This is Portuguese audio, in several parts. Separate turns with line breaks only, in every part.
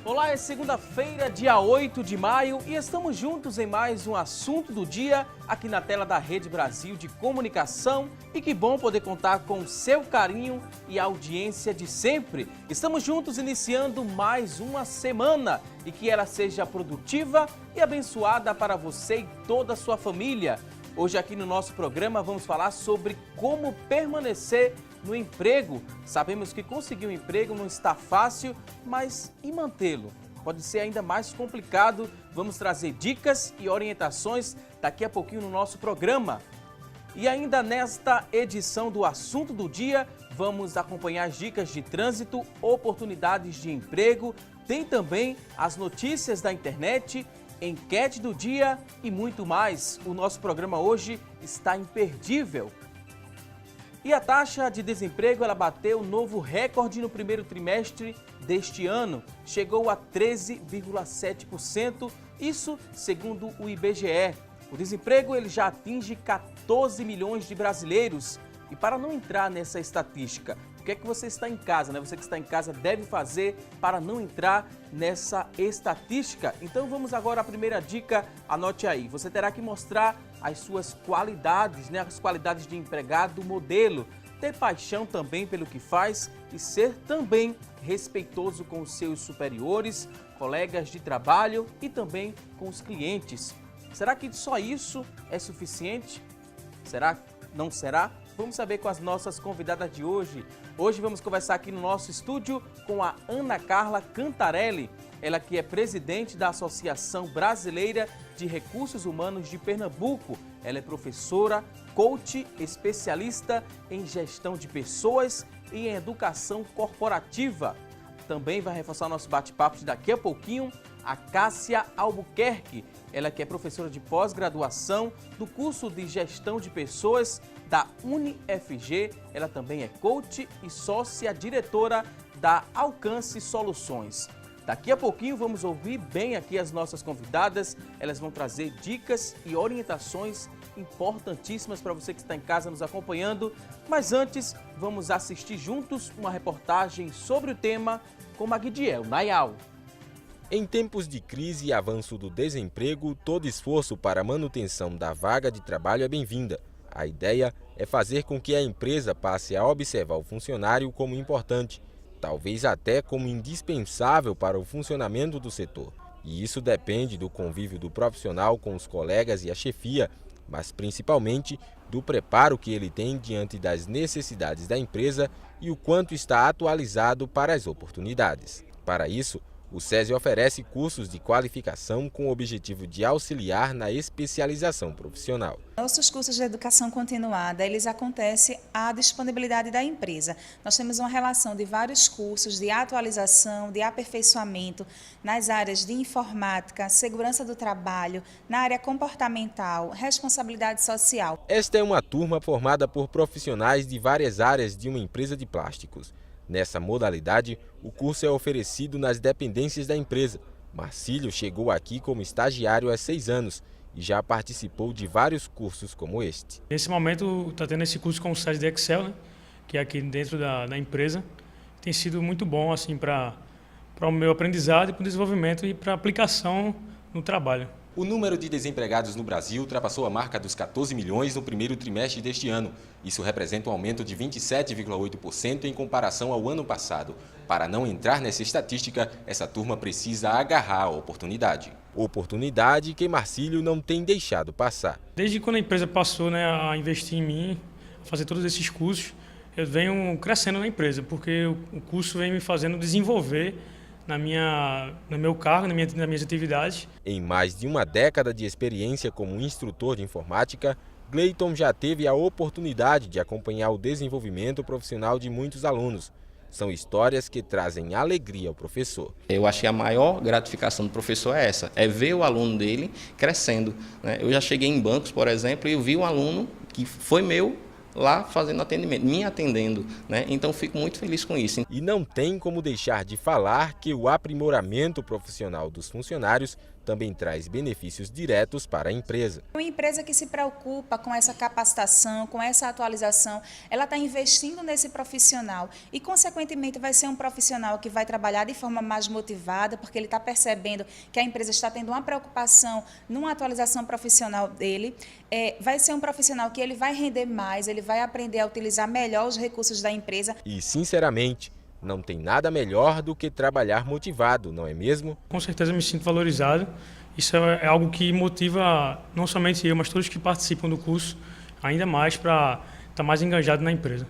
Olá, é segunda-feira, dia 8 de maio e estamos juntos em mais um assunto do dia aqui na tela da Rede Brasil de Comunicação e que bom poder contar com o seu carinho e a audiência de sempre. Estamos juntos iniciando mais uma semana e que ela seja produtiva e abençoada para você e toda a sua família. Hoje aqui no nosso programa vamos falar sobre como permanecer no emprego. Sabemos que conseguir um emprego não está fácil, mas e mantê-lo? Pode ser ainda mais complicado. Vamos trazer dicas e orientações daqui a pouquinho no nosso programa. E ainda nesta edição do Assunto do Dia, vamos acompanhar as dicas de trânsito, oportunidades de emprego, tem também as notícias da internet, enquete do dia e muito mais. O nosso programa hoje está imperdível. E a taxa de desemprego ela bateu novo recorde no primeiro trimestre deste ano. Chegou a 13,7%, isso segundo o IBGE. O desemprego ele já atinge 14 milhões de brasileiros. E para não entrar nessa estatística, o que é que você está em casa, né? Você que está em casa deve fazer para não entrar nessa estatística? Então vamos agora à primeira dica, anote aí. Você terá que mostrar as suas qualidades, né? As qualidades de empregado modelo. Ter paixão também pelo que faz e ser também respeitoso com os seus superiores, colegas de trabalho e também com os clientes. Será que só isso é suficiente? Será? Não será? Vamos saber com as nossas convidadas de hoje. Hoje vamos conversar aqui no nosso estúdio com a Ana Carla Cantarelli. Ela que é presidente da Associação Brasileira de Recursos Humanos de Pernambuco. Ela é professora, coach, especialista em gestão de pessoas e em educação corporativa. Também vai reforçar o nosso bate-papo de daqui a pouquinho a Cássia Albuquerque. Ela que é professora de pós-graduação do curso de gestão de pessoas da UniFG, ela também é coach e sócia diretora da Alcance Soluções. Daqui a pouquinho vamos ouvir bem aqui as nossas convidadas, elas vão trazer dicas e orientações importantíssimas para você que está em casa nos acompanhando, mas antes vamos assistir juntos uma reportagem sobre o tema com Magdiel Nayal.
Em tempos de crise e avanço do desemprego, todo esforço para a manutenção da vaga de trabalho é bem-vinda. A ideia é fazer com que a empresa passe a observar o funcionário como importante, talvez até como indispensável para o funcionamento do setor. E isso depende do convívio do profissional com os colegas e a chefia, mas principalmente do preparo que ele tem diante das necessidades da empresa e o quanto está atualizado para as oportunidades. Para isso, o SESI oferece cursos de qualificação com o objetivo de auxiliar na especialização profissional.
Nossos cursos de educação continuada, eles acontecem à disponibilidade da empresa. Nós temos uma relação de vários cursos de atualização, de aperfeiçoamento nas áreas de informática, segurança do trabalho, na área comportamental, responsabilidade social.
Esta é uma turma formada por profissionais de várias áreas de uma empresa de plásticos. Nessa modalidade, o curso é oferecido nas dependências da empresa. Marcílio chegou aqui como estagiário há 6 anos e já participou de vários cursos como este.
Nesse momento está tendo esse curso com o SESI de Excel, né, que é aqui dentro da empresa. Tem sido muito bom assim, para o meu aprendizado, para o desenvolvimento e para a aplicação no trabalho.
O número de desempregados no Brasil ultrapassou a marca dos 14 milhões no primeiro trimestre deste ano. Isso representa um aumento de 27,8% em comparação ao ano passado. Para não entrar nessa estatística, essa turma precisa agarrar a oportunidade.
Oportunidade que Marcílio não tem deixado passar.
Desde quando a empresa passou, né, a investir em mim, a fazer todos esses cursos, eu venho crescendo na empresa, porque o curso vem me fazendo desenvolver no meu cargo, nas minhas atividades.
Em mais de uma década de experiência como instrutor de informática, Gleiton já teve a oportunidade de acompanhar o desenvolvimento profissional de muitos alunos. São histórias que trazem alegria ao professor.
Eu acho que a maior gratificação do professor é essa, é ver o aluno dele crescendo, né? Eu já cheguei em bancos, por exemplo, e eu vi um aluno que foi meu, lá fazendo atendimento, me atendendo, né? Então fico muito feliz com isso.
E não tem como deixar de falar que o aprimoramento profissional dos funcionários também traz benefícios diretos para a empresa.
Uma empresa que se preocupa com essa capacitação, com essa atualização, ela está investindo nesse profissional e, consequentemente, vai ser um profissional que vai trabalhar de forma mais motivada, porque ele está percebendo que a empresa está tendo uma preocupação numa atualização profissional dele. Vai ser um profissional que ele vai render mais, ele vai aprender a utilizar melhor os recursos da empresa.
E, sinceramente, não tem nada melhor do que trabalhar motivado, não é mesmo?
Com certeza me sinto valorizado. Isso é algo que motiva não somente eu, mas todos que participam do curso ainda mais para estar mais engajado na empresa.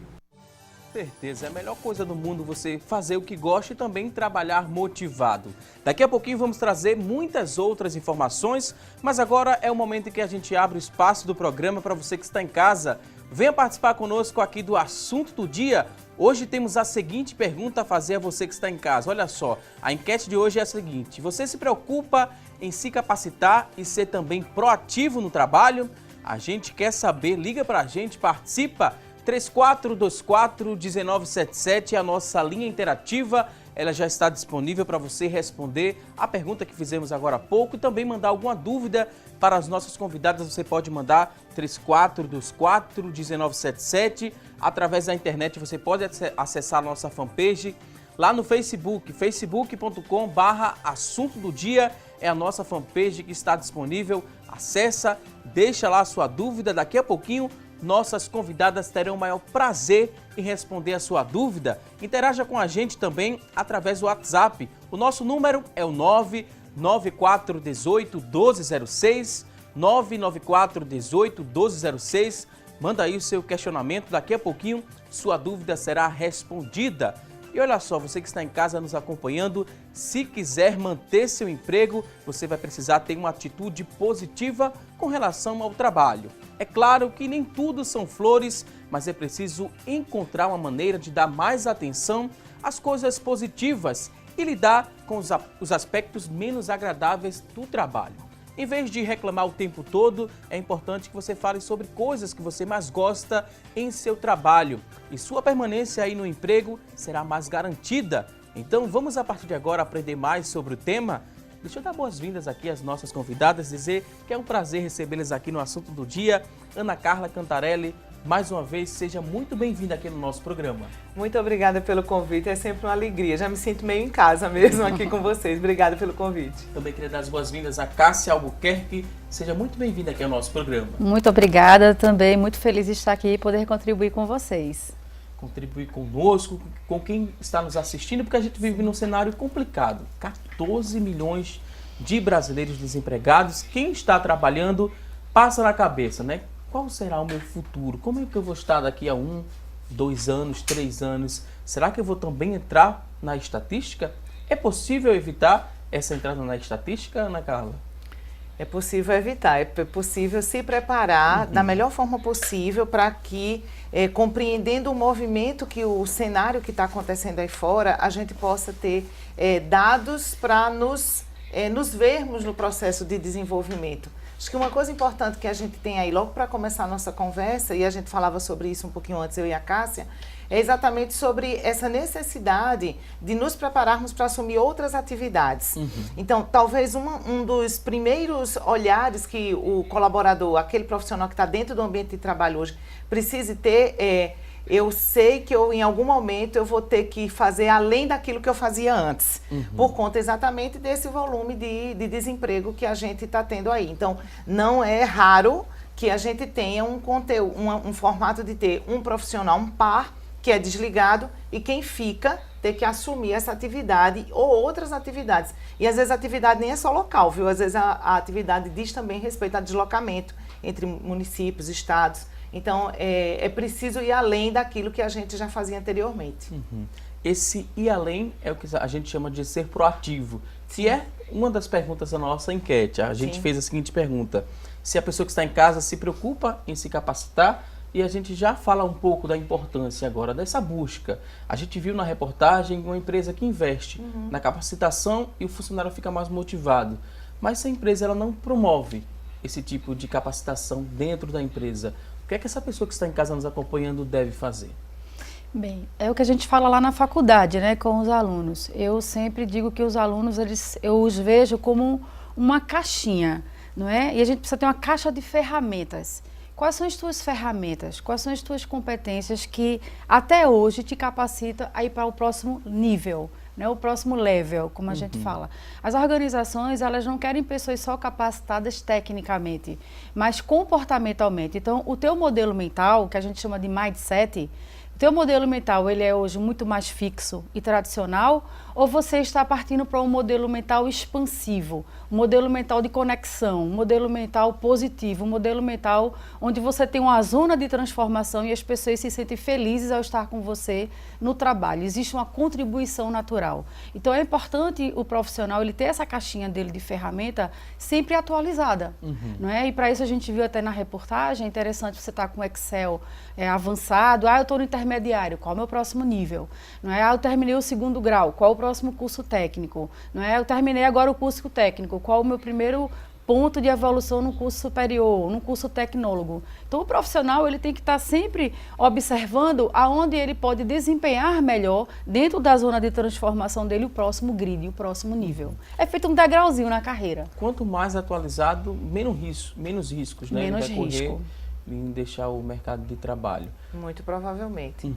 Certeza, é a melhor coisa do mundo você fazer o que gosta e também trabalhar motivado. Daqui a pouquinho vamos trazer muitas outras informações, mas agora é o momento em que a gente abre o espaço do programa para você que está em casa. Venha participar conosco aqui do Assunto do Dia. Hoje temos a seguinte pergunta a fazer a você que está em casa. Olha só, a enquete de hoje é a seguinte: você se preocupa em se capacitar e ser também proativo no trabalho? A gente quer saber, liga para a gente, participa. 3424-1977 é a nossa linha interativa. Ela já está disponível para você responder a pergunta que fizemos agora há pouco e também mandar alguma dúvida para as nossas convidadas. Você pode mandar 3424-1977. Através da internet você pode acessar a nossa fanpage lá no Facebook, facebook.com/assunto do dia. É a nossa fanpage que está disponível. Acessa, deixa lá a sua dúvida. Daqui a pouquinho nossas convidadas terão o maior prazer em responder a sua dúvida. Interaja com a gente também através do WhatsApp. O nosso número é o 99418-1206, 99418-1206. Manda aí o seu questionamento, daqui a pouquinho sua dúvida será respondida. E olha só, você que está em casa nos acompanhando, se quiser manter seu emprego, você vai precisar ter uma atitude positiva com relação ao trabalho. É claro que nem tudo são flores, mas é preciso encontrar uma maneira de dar mais atenção às coisas positivas e lidar com os aspectos menos agradáveis do trabalho. Em vez de reclamar o tempo todo, é importante que você fale sobre coisas que você mais gosta em seu trabalho. E sua permanência aí no emprego será mais garantida. Então vamos a partir de agora aprender mais sobre o tema. Deixa eu dar boas-vindas aqui às nossas convidadas, dizer que é um prazer recebê-las aqui no Assunto do Dia. Ana Carla Cantarelli, mais uma vez, seja muito bem-vinda aqui no nosso programa.
Muito obrigada pelo convite, é sempre uma alegria. Já me sinto meio em casa mesmo aqui com vocês. Obrigada pelo convite.
Também queria dar as boas-vindas a Cássia Albuquerque. Seja muito bem-vinda aqui ao nosso programa.
Muito obrigada também, muito feliz de estar aqui e poder contribuir com vocês.
Contribuir conosco, com quem está nos assistindo, porque a gente vive num cenário complicado. 14 milhões de brasileiros desempregados. Quem está trabalhando passa na cabeça, né? Qual será o meu futuro? Como é que eu vou estar daqui a 1, 2 anos, 3 anos? Será que eu vou também entrar na estatística? É possível evitar essa entrada na estatística, Ana Carla?
É possível evitar, é possível se preparar da melhor forma possível para que, compreendendo o movimento, que o cenário que está acontecendo aí fora, a gente possa ter dados para nos vermos no processo de desenvolvimento. Acho que uma coisa importante que a gente tem aí, logo para começar a nossa conversa, e a gente falava sobre isso um pouquinho antes, eu e a Cássia, é exatamente sobre essa necessidade de nos prepararmos para assumir outras atividades. Então, talvez um dos primeiros olhares que o colaborador, aquele profissional que está dentro do ambiente de trabalho hoje, precise ter eu sei que em algum momento eu vou ter que fazer além daquilo que eu fazia antes, por conta exatamente desse volume de desemprego que a gente está tendo aí. Então, não é raro que a gente tenha um conteúdo, um formato de ter um profissional, um par, que é desligado, e quem fica ter que assumir essa atividade ou outras atividades. E às vezes a atividade nem é só local, viu? Às vezes a atividade diz também respeito a deslocamento entre municípios, estados. Então, é preciso ir além daquilo que a gente já fazia anteriormente.
Esse ir além é o que a gente chama de ser proativo, que é uma das perguntas da nossa enquete. A gente fez a seguinte pergunta: se a pessoa que está em casa se preocupa em se capacitar, e a gente já fala um pouco da importância agora dessa busca. A gente viu na reportagem uma empresa que investe na capacitação e o funcionário fica mais motivado. Mas se a empresa ela não promove esse tipo de capacitação dentro da empresa, o que é que essa pessoa que está em casa nos acompanhando deve fazer?
Bem, é o que a gente fala lá na faculdade, né, com os alunos. Eu sempre digo que os alunos, eu os vejo como uma caixinha, não é? E a gente precisa ter uma caixa de ferramentas. Quais são as tuas ferramentas? Quais são as tuas competências que até hoje te capacitam a ir para o próximo nível, né? O próximo level, como a gente fala. As organizações, elas não querem pessoas só capacitadas tecnicamente, mas comportamentalmente. Então, o teu modelo mental, que a gente chama de mindset, o teu modelo mental, ele é hoje muito mais fixo e tradicional, ou você está partindo para um modelo mental expansivo, um modelo mental de conexão, um modelo mental positivo, um modelo mental onde você tem uma zona de transformação e as pessoas se sentem felizes ao estar com você no trabalho. Existe uma contribuição natural. Então é importante o profissional ele ter essa caixinha dele de ferramenta sempre atualizada, não é? E para isso a gente viu até na reportagem, é interessante você estar com o Excel avançado, eu estou no intermediário, qual é o meu próximo nível? Não é? Eu terminei o 2º grau, qual é o próximo curso técnico? Não é? Eu terminei agora o curso técnico, qual é o meu primeiro ponto de evolução no curso superior, no curso tecnólogo? Então o profissional ele tem que estar sempre observando aonde ele pode desempenhar melhor dentro da zona de transformação dele o próximo grid, o próximo nível. É feito um degrauzinho na carreira.
Quanto mais atualizado, menos riscos, né?
Menos
Ele vai correr
risco.
em deixar o mercado de trabalho.
Muito provavelmente.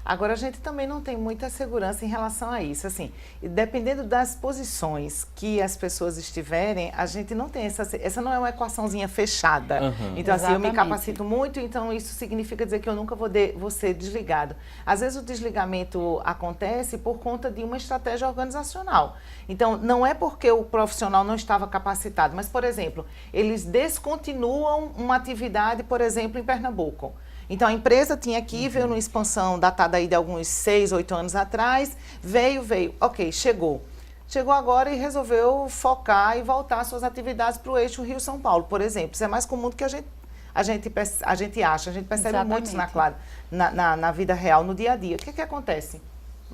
Agora, a gente também não tem muita segurança em relação a isso. Assim, dependendo das posições que as pessoas estiverem, a gente não tem essa não é uma equaçãozinha fechada. Então, assim, eu me capacito muito, então isso significa dizer que eu nunca vou ser desligado. Às vezes, o desligamento acontece por conta de uma estratégia organizacional. Então, não é porque o profissional não estava capacitado, mas, por exemplo, eles descontinuam uma atividade, por exemplo, em Pernambuco. Então, a empresa tinha aqui, veio numa expansão datada aí de alguns 6, 8 anos atrás, veio, ok, chegou. Chegou agora e resolveu focar e voltar suas atividades para o eixo Rio-São Paulo, por exemplo. Isso é mais comum do que a gente acha, a gente percebe muito isso na vida real, no dia a dia. O que acontece?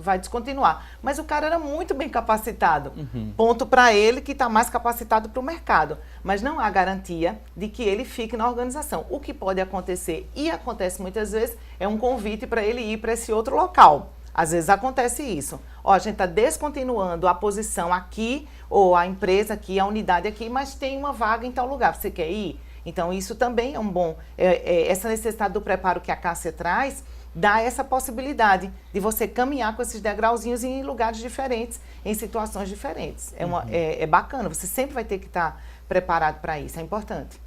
Vai descontinuar. Mas o cara era muito bem capacitado. Ponto para ele que está mais capacitado para o mercado. Mas não há garantia de que ele fique na organização. O que pode acontecer, e acontece muitas vezes, é um convite para ele ir para esse outro local. Às vezes acontece isso. A gente está descontinuando a posição aqui, ou a empresa aqui, a unidade aqui, mas tem uma vaga em tal lugar. Você quer ir? Então, isso também é um bom... essa necessidade do preparo que a Cássia traz dá essa possibilidade de você caminhar com esses degrauzinhos em lugares diferentes, em situações diferentes. É bacana, você sempre vai ter que estar preparado para isso, é importante.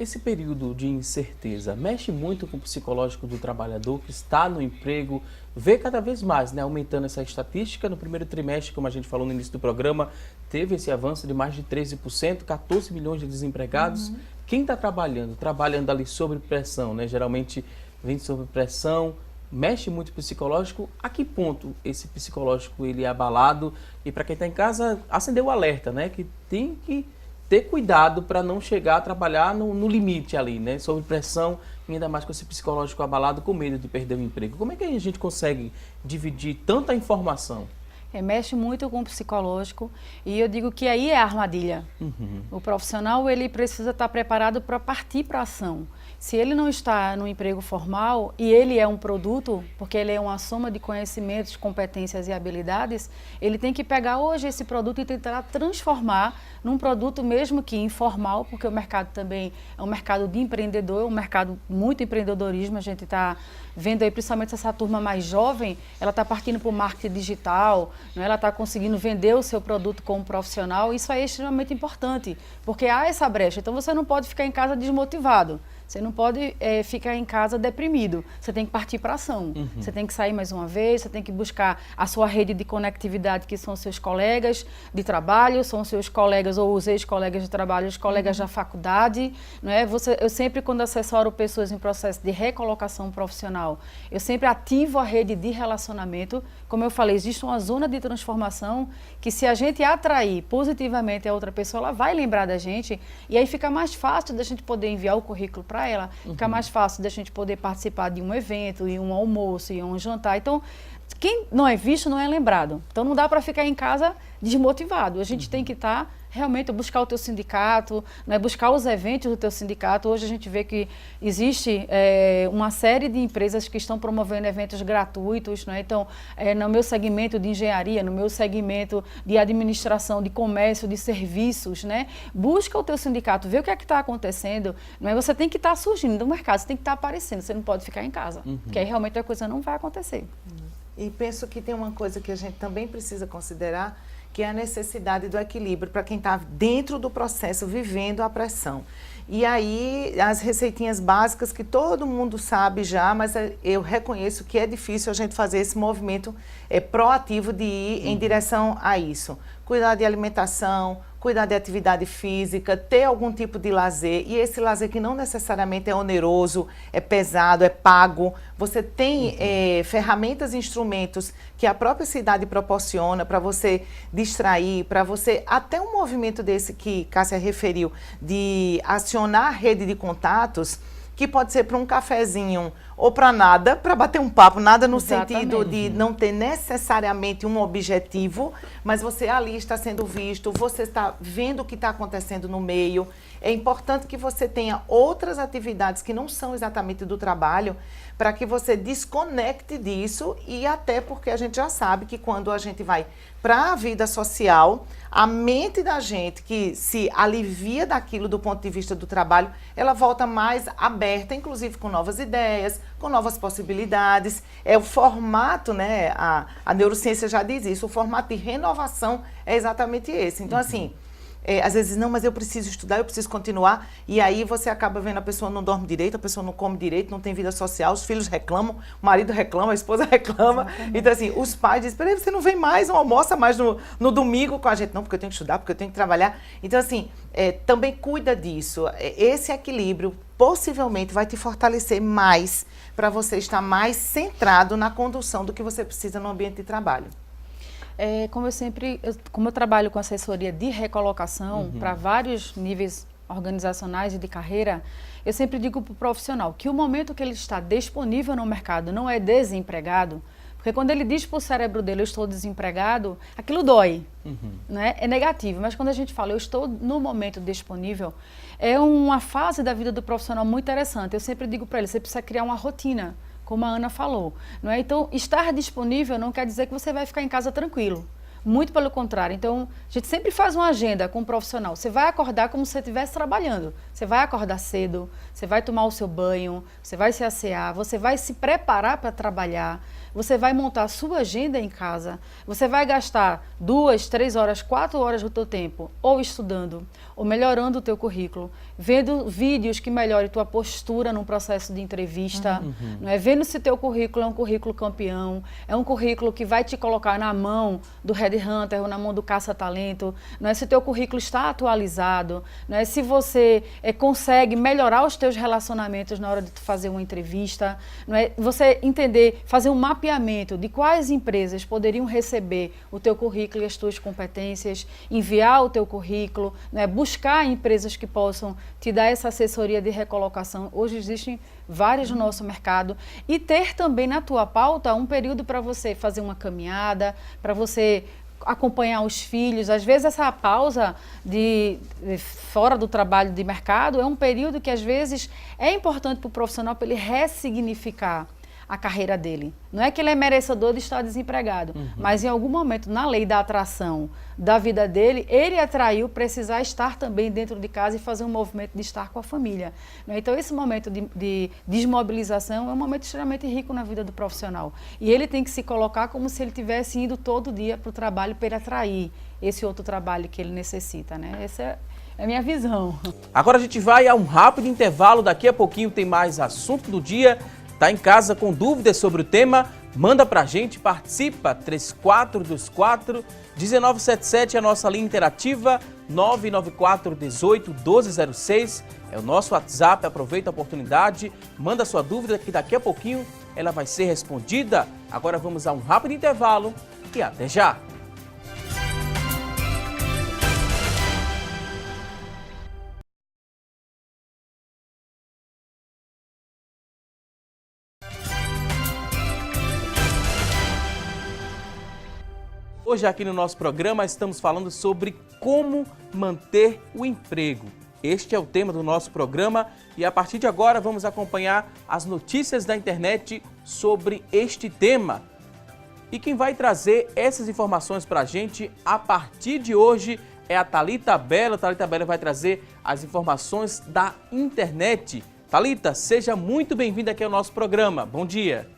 Esse período de incerteza mexe muito com o psicológico do trabalhador que está no emprego, vê cada vez mais, né, aumentando essa estatística. No primeiro trimestre, como a gente falou no início do programa, teve esse avanço de mais de 13%, 14 milhões de desempregados. Quem está trabalhando ali sob pressão, né, geralmente vem sob pressão, mexe muito o psicológico. A que ponto esse psicológico ele é abalado? E para quem está em casa, acendeu o alerta, né? Que tem que ter cuidado para não chegar a trabalhar no limite ali, né? Sob pressão, ainda mais com esse psicológico abalado, com medo de perder o emprego. Como é que a gente consegue dividir tanta informação?
Mexe muito com o psicológico e eu digo que aí é a armadilha. O profissional ele precisa estar preparado para partir para a ação. Se ele não está no emprego formal e ele é um produto, porque ele é uma soma de conhecimentos, competências e habilidades, ele tem que pegar hoje esse produto e tentar transformar num produto mesmo que informal, porque o mercado também é um mercado de empreendedor, é um mercado muito empreendedorismo. A gente está vendo aí, principalmente essa turma mais jovem, ela está partindo para o marketing digital, né? Ela está conseguindo vender o seu produto como profissional. Isso aí é extremamente importante, porque há essa brecha. Então você não pode ficar em casa desmotivado. Você não pode ficar em casa deprimido. Você tem que partir para a ação. Você tem que sair mais uma vez, você tem que buscar a sua rede de conectividade, que são os seus colegas de trabalho, são os seus colegas ou os ex-colegas de trabalho, os colegas da faculdade. Não é? Eu sempre, quando assessoro pessoas em processo de recolocação profissional, eu sempre ativo a rede de relacionamento. Como eu falei, existe uma zona de transformação que, se a gente atrair positivamente a outra pessoa, ela vai lembrar da gente, e aí fica mais fácil da gente poder enviar o currículo para ela, fica mais fácil da gente poder participar de um evento, e um almoço, e um jantar. Então, quem não é visto não é lembrado. Então, não dá para ficar em casa desmotivado. A gente tem que estar realmente buscar o teu sindicato, né, buscar os eventos do teu sindicato. Hoje a gente vê que existe uma série de empresas que estão promovendo eventos gratuitos, né? Então, no meu segmento de engenharia, no meu segmento de administração, de comércio, de serviços, né? Busca o teu sindicato, vê o que é que está acontecendo, né? Você tem que estar surgindo no mercado, você tem que estar aparecendo, você não pode ficar em casa, porque aí realmente a coisa não vai acontecer.
E penso que tem uma coisa que a gente também precisa considerar, que é a necessidade do equilíbrio para quem está dentro do processo, vivendo a pressão. E aí, as receitinhas básicas que todo mundo sabe já, mas eu reconheço que é difícil a gente fazer esse movimento proativo de ir em direção a isso. Cuidar de alimentação, cuidar de atividade física, ter algum tipo de lazer, e esse lazer que não necessariamente é oneroso, é pesado, é pago. Você tem ferramentas e instrumentos que a própria cidade proporciona para você distrair, para você, até um movimento desse que Cássia referiu, de acionar a rede de contatos, que pode ser para um cafezinho ou para nada, para bater um papo, nada no sentido de não ter necessariamente um objetivo, mas você ali está sendo visto, você está vendo o que está acontecendo no meio. É importante que você tenha outras atividades que não são exatamente do trabalho, para que você desconecte disso, e até porque a gente já sabe que quando a gente vai para a vida social, a mente da gente que se alivia daquilo do ponto de vista do trabalho, ela volta mais aberta, inclusive com novas ideias, com novas possibilidades. É o formato, né? A neurociência já diz isso, o formato de renovação é exatamente esse. Então, assim, às vezes, não, mas eu preciso estudar, eu preciso continuar, e aí você acaba vendo a pessoa não dorme direito, a pessoa não come direito, não tem vida social, os filhos reclamam, o marido reclama, a esposa reclama. Exatamente. Então, assim, os pais dizem, peraí, você não vem mais, não almoça mais no domingo com a gente. Não, porque eu tenho que estudar, porque eu tenho que trabalhar. Então, assim, também cuida disso. Esse equilíbrio possivelmente vai te fortalecer mais para você estar mais centrado na condução do que você precisa no ambiente de trabalho.
Como eu trabalho com assessoria de recolocação para vários níveis organizacionais e de carreira, eu sempre digo para o profissional que o momento que ele está disponível no mercado não é desempregado, porque quando ele diz para o cérebro dele, eu estou desempregado, aquilo dói, né? É negativo, mas quando a gente fala, eu estou no momento disponível, é uma fase da vida do profissional muito interessante. Eu sempre digo para ele, você precisa criar uma rotina, como a Ana falou, não é? Então, estar disponível não quer dizer que você vai ficar em casa tranquilo. Muito pelo contrário. Então, a gente sempre faz uma agenda com o profissional. Você vai acordar como se você estivesse trabalhando. Você vai acordar cedo, você vai tomar o seu banho, você vai se assear, você vai se preparar para trabalhar, você vai montar a sua agenda em casa, você vai gastar 2, 3 horas, 4 horas do teu tempo ou estudando, ou melhorando o teu currículo, vendo vídeos que melhorem tua postura num processo de entrevista, não é? Vendo se teu currículo é um currículo campeão, é um currículo que vai te colocar na mão do headhunter ou na mão do caça-talento, não é? Se teu currículo está atualizado, não é? Se você consegue melhorar os teus relacionamentos na hora de tu fazer uma entrevista, não é? Você entender, fazer um mapeamento de quais empresas poderiam receber o teu currículo e as tuas competências, enviar o teu currículo, não é? Buscar empresas que possam te dar essa assessoria de recolocação. Hoje existem várias no nosso mercado, e ter também na tua pauta um período para você fazer uma caminhada, para você acompanhar os filhos. Às vezes essa pausa fora do trabalho de mercado é um período que às vezes é importante para o profissional, para ele ressignificar a carreira dele. Não é que ele é merecedor de estar desempregado, mas em algum momento, na lei da atração da vida dele, ele atraiu precisar estar também dentro de casa e fazer um movimento de estar com a família. Então, esse momento de desmobilização é um momento extremamente rico na vida do profissional. E ele tem que se colocar como se ele estivesse indo todo dia para o trabalho para ele atrair esse outro trabalho que ele necessita, né? Essa é a minha visão.
Agora a gente vai a um rápido intervalo, daqui a pouquinho tem mais assunto do dia. Tá em casa com dúvidas sobre o tema? Manda pra gente, participa, 3424-1977 é a nossa linha interativa, 994-18-1206 é o nosso WhatsApp, aproveita a oportunidade, manda sua dúvida que daqui a pouquinho ela vai ser respondida. Agora vamos a um rápido intervalo e até já! Hoje aqui no nosso programa estamos falando sobre como manter o emprego. Este é o tema do nosso programa e a partir de agora vamos acompanhar as notícias da internet sobre este tema. E quem vai trazer essas informações para a gente a partir de hoje é a Thalita Bello. A Thalita Bello vai trazer as informações da internet. Thalita, seja muito bem-vinda aqui ao nosso programa. Bom dia.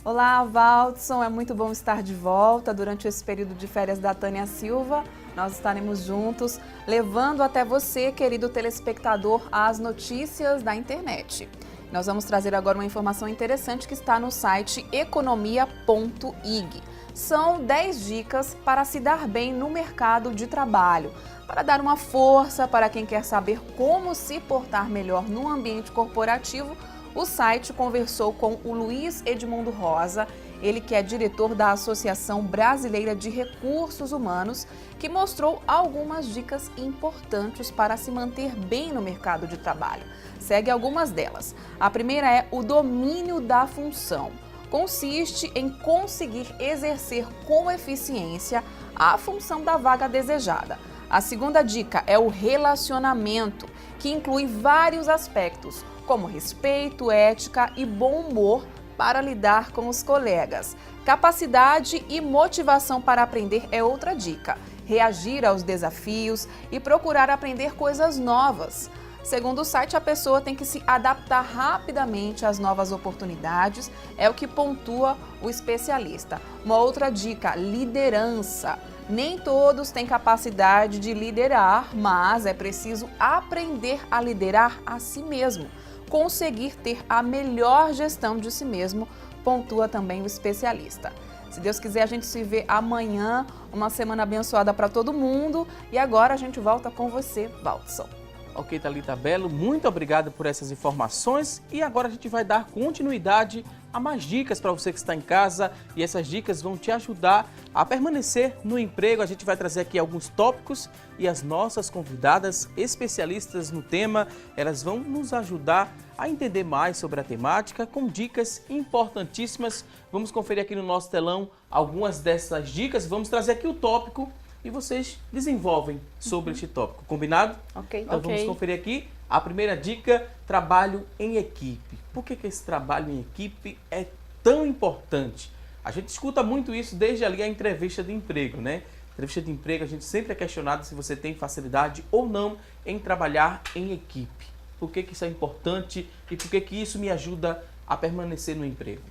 Olá, Valdson. É muito bom estar de volta durante esse período de férias da Tânia Silva. Nós estaremos juntos, levando até você, querido telespectador, as notícias da internet. Nós vamos trazer agora uma informação interessante que está no site economia.ig. São 10 dicas para se dar bem no mercado de trabalho, para dar uma força para quem quer saber como se portar melhor no ambiente corporativo. O site conversou com o Luiz Edmundo Rosa, ele que é diretor da Associação Brasileira de Recursos Humanos, que mostrou algumas dicas importantes para se manter bem no mercado de trabalho. Segue algumas delas. A primeira é o domínio da função. Consiste em conseguir exercer com eficiência a função da vaga desejada. A segunda dica é o relacionamento, que inclui vários aspectos, como respeito, ética e bom humor para lidar com os colegas. Capacidade e motivação para aprender é outra dica. Reagir aos desafios e procurar aprender coisas novas. Segundo o site, a pessoa tem que se adaptar rapidamente às novas oportunidades, é o que pontua o especialista. Uma outra dica, liderança. Nem todos têm capacidade de liderar, mas é preciso aprender a liderar a si mesmo. Conseguir ter a melhor gestão de si mesmo, pontua também o especialista. Se Deus quiser, a gente se vê amanhã, uma semana abençoada para todo mundo. E agora a gente volta com você, Valdson.
Ok, Thalita Bello, muito obrigado por essas informações e agora a gente vai dar continuidade a mais dicas para você que está em casa e essas dicas vão te ajudar a permanecer no emprego. A gente vai trazer aqui alguns tópicos e as nossas convidadas especialistas no tema, elas vão nos ajudar a entender mais sobre a temática com dicas importantíssimas. Vamos conferir aqui no nosso telão algumas dessas dicas, vamos trazer aqui o tópico e vocês desenvolvem sobre este tópico, combinado?
Ok.
Então vamos conferir aqui a primeira dica, trabalho em equipe. Por que esse trabalho em equipe é tão importante? A gente escuta muito isso desde ali a entrevista de emprego, né? Entrevista de emprego, a gente sempre é questionado se você tem facilidade ou não em trabalhar em equipe. Por que isso é importante e por que isso me ajuda a permanecer no emprego?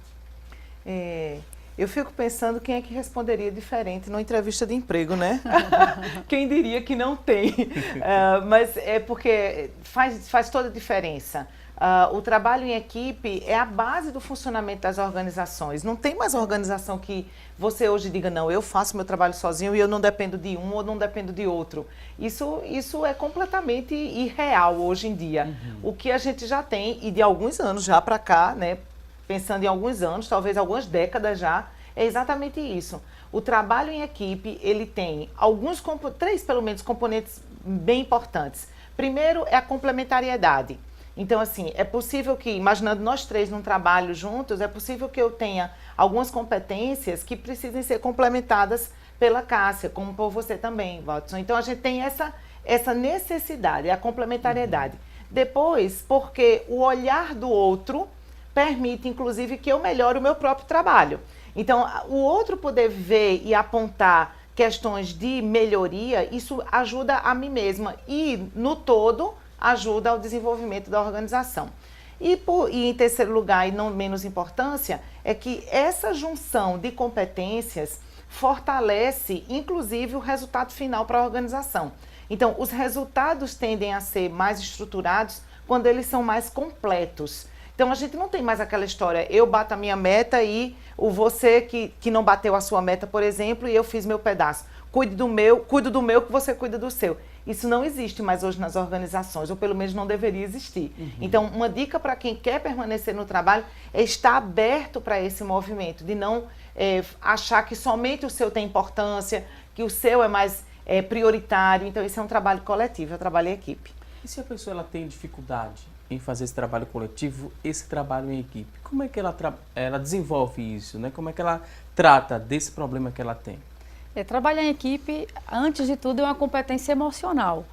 Eu fico pensando quem é que responderia diferente numa entrevista de emprego, né? Quem diria que não tem? Mas é porque faz toda a diferença. O trabalho em equipe é a base do funcionamento das organizações. Não tem mais organização que você hoje diga, não, eu faço meu trabalho sozinho e eu não dependo de um ou não dependo de outro. Isso é completamente irreal hoje em dia. O que a gente já tem, e de alguns anos já para cá, né? Pensando em alguns anos, talvez algumas décadas já, é exatamente isso. O trabalho em equipe, ele tem três pelo menos componentes bem importantes. Primeiro é a complementariedade. Então, assim, é possível que, imaginando nós três num trabalho juntos, é possível que eu tenha algumas competências que precisem ser complementadas pela Cássia, como por você também, Watson. Então, a gente tem essa necessidade, a complementariedade. Depois, porque o olhar do outro permite, inclusive, que eu melhore o meu próprio trabalho. Então, o outro poder ver e apontar questões de melhoria, isso ajuda a mim mesma e, no todo, ajuda ao desenvolvimento da organização. E em terceiro lugar, e não menos importância, é que essa junção de competências fortalece, inclusive, o resultado final para a organização. Então, os resultados tendem a ser mais estruturados quando eles são mais completos. Então, a gente não tem mais aquela história, eu bato a minha meta e você que não bateu a sua meta, por exemplo, e eu fiz meu pedaço. Cuido do meu que você cuida do seu. Isso não existe mais hoje nas organizações, ou pelo menos não deveria existir. Então, uma dica para quem quer permanecer no trabalho é estar aberto para esse movimento, de não achar que somente o seu tem importância, que o seu é mais prioritário. Então, esse é um trabalho coletivo, é um trabalho em equipe.
E se a pessoa tem dificuldade em fazer esse trabalho coletivo, esse trabalho em equipe? Como é que ela desenvolve isso, né? Como é que ela trata desse problema que ela tem?
Trabalhar em equipe, antes de tudo, é uma competência emocional.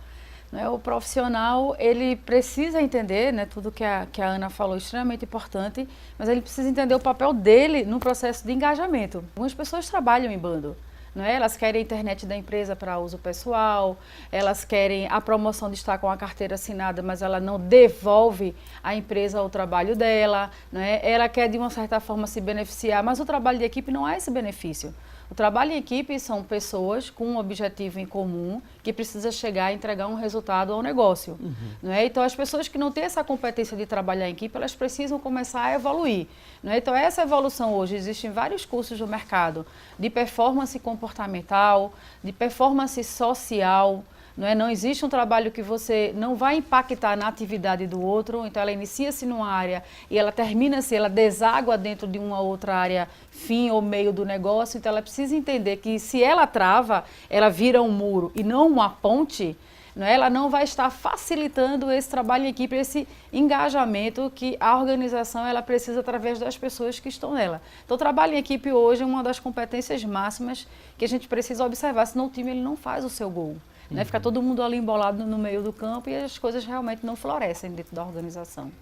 Né? O profissional, ele precisa entender, né, tudo que a Ana falou, extremamente importante, mas ele precisa entender o papel dele no processo de engajamento. Algumas pessoas trabalham em bando. Não é? Elas querem a internet da empresa para uso pessoal, elas querem a promoção de estar com a carteira assinada, mas ela não devolve à empresa o trabalho dela, não é? Ela quer de uma certa forma se beneficiar, mas o trabalho de equipe não há esse benefício. O trabalho em equipe são pessoas com um objetivo em comum que precisa chegar a entregar um resultado ao negócio. Não é? Então, as pessoas que não têm essa competência de trabalhar em equipe, elas precisam começar a evoluir. Não é? Então, essa evolução hoje, existem vários cursos no mercado de performance comportamental, de performance social. Não é? Não existe um trabalho que você não vai impactar na atividade do outro, então ela inicia-se numa área e ela termina-se, ela deságua dentro de uma outra área, fim ou meio do negócio, então ela precisa entender que se ela trava, ela vira um muro e não uma ponte, não é? Ela não vai estar facilitando esse trabalho em equipe, esse engajamento que a organização ela precisa através das pessoas que estão nela. Então, o trabalho em equipe hoje é uma das competências máximas que a gente precisa observar, senão o time ele não faz o seu gol. Né? Fica todo mundo ali embolado no meio do campo e as coisas realmente não florescem dentro da organização.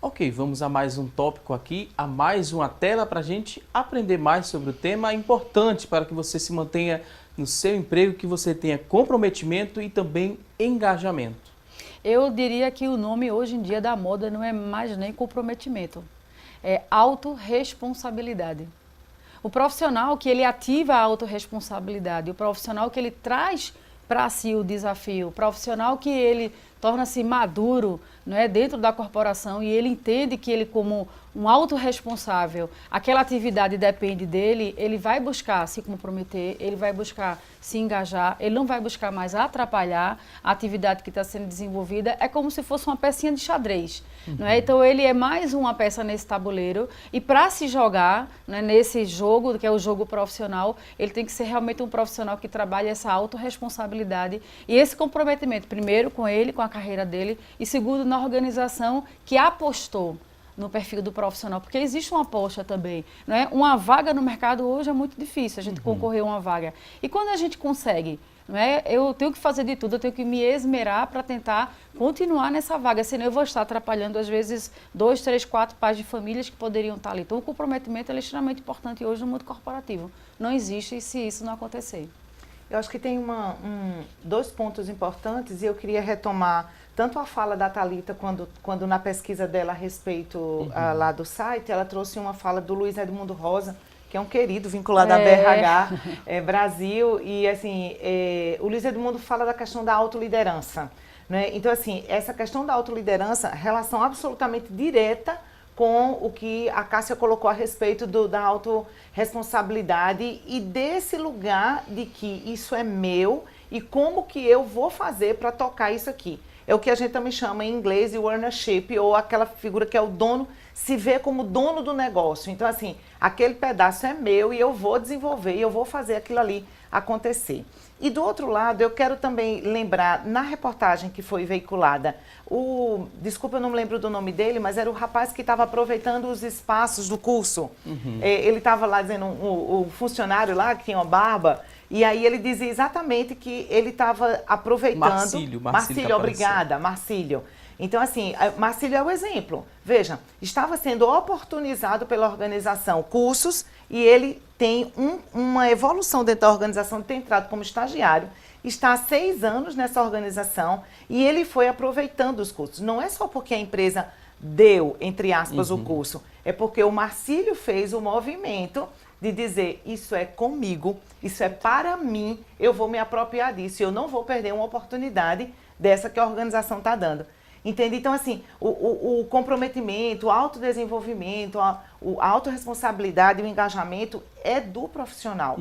Ok, vamos a mais um tópico aqui, a mais uma tela para a gente aprender mais sobre o tema importante para que você se mantenha no seu emprego, que você tenha comprometimento e também engajamento.
Eu diria que o nome hoje em dia da moda não é mais nem comprometimento, é autorresponsabilidade. O profissional que ele ativa a autorresponsabilidade, o profissional que ele traz para si o desafio, o profissional que ele torna-se maduro, não é, dentro da corporação e ele entende que ele como um autorresponsável, aquela atividade depende dele, ele vai buscar se comprometer, ele vai buscar se engajar, ele não vai buscar mais atrapalhar a atividade que está sendo desenvolvida, é como se fosse uma pecinha de xadrez. Não é? Então ele é mais uma peça nesse tabuleiro e para se jogar, né, nesse jogo, que é o jogo profissional, ele tem que ser realmente um profissional que trabalhe essa autorresponsabilidade e esse comprometimento, primeiro com ele, com a carreira dele e segundo na organização que apostou no perfil do profissional, porque existe uma aposta também, não é? Uma vaga no mercado hoje é muito difícil a gente concorrer a uma vaga. E quando a gente consegue, não é? Eu tenho que fazer de tudo, eu tenho que me esmerar para tentar continuar nessa vaga, senão eu vou estar atrapalhando, às vezes, 2, 3, 4 pais de famílias que poderiam estar ali. Então, o comprometimento é extremamente importante hoje no mundo corporativo. Não existe se isso não acontecer.
Eu acho que tem dois pontos importantes e eu queria retomar tanto a fala da Thalita, quando na pesquisa dela a respeito lá do site, ela trouxe uma fala do Luiz Edmundo Rosa, que é um querido vinculado à BRH Brasil, e assim, o Luiz Edmundo fala da questão da autoliderança, né? Então assim, essa questão da autoliderança, relação absolutamente direta com o que a Cássia colocou a respeito da autorresponsabilidade e desse lugar de que isso é meu e como que eu vou fazer para tocar isso aqui. É o que a gente também chama em inglês de ownership, ou aquela figura que é o dono, se vê como dono do negócio. Então, assim, aquele pedaço é meu e eu vou desenvolver, e eu vou fazer aquilo ali acontecer. E do outro lado, eu quero também lembrar, na reportagem que foi veiculada, desculpa, eu não me lembro do nome dele, mas era o rapaz que estava aproveitando os espaços do curso. Ele estava lá dizendo, o funcionário lá, que tinha uma barba, e aí ele dizia exatamente que ele estava aproveitando... Marcílio, obrigada, Marcílio. Então, assim, Marcílio é o exemplo. Veja, estava sendo oportunizado pela organização cursos e ele tem uma evolução dentro da organização, tem entrado como estagiário, está há 6 anos nessa organização e ele foi aproveitando os cursos. Não é só porque a empresa deu, entre aspas, o curso, é porque o Marcílio fez o movimento de dizer, isso é comigo, isso é para mim, eu vou me apropriar disso, eu não vou perder uma oportunidade dessa que a organização está dando. Entende? Então, assim, o comprometimento, o autodesenvolvimento, a autorresponsabilidade e o engajamento é do profissional.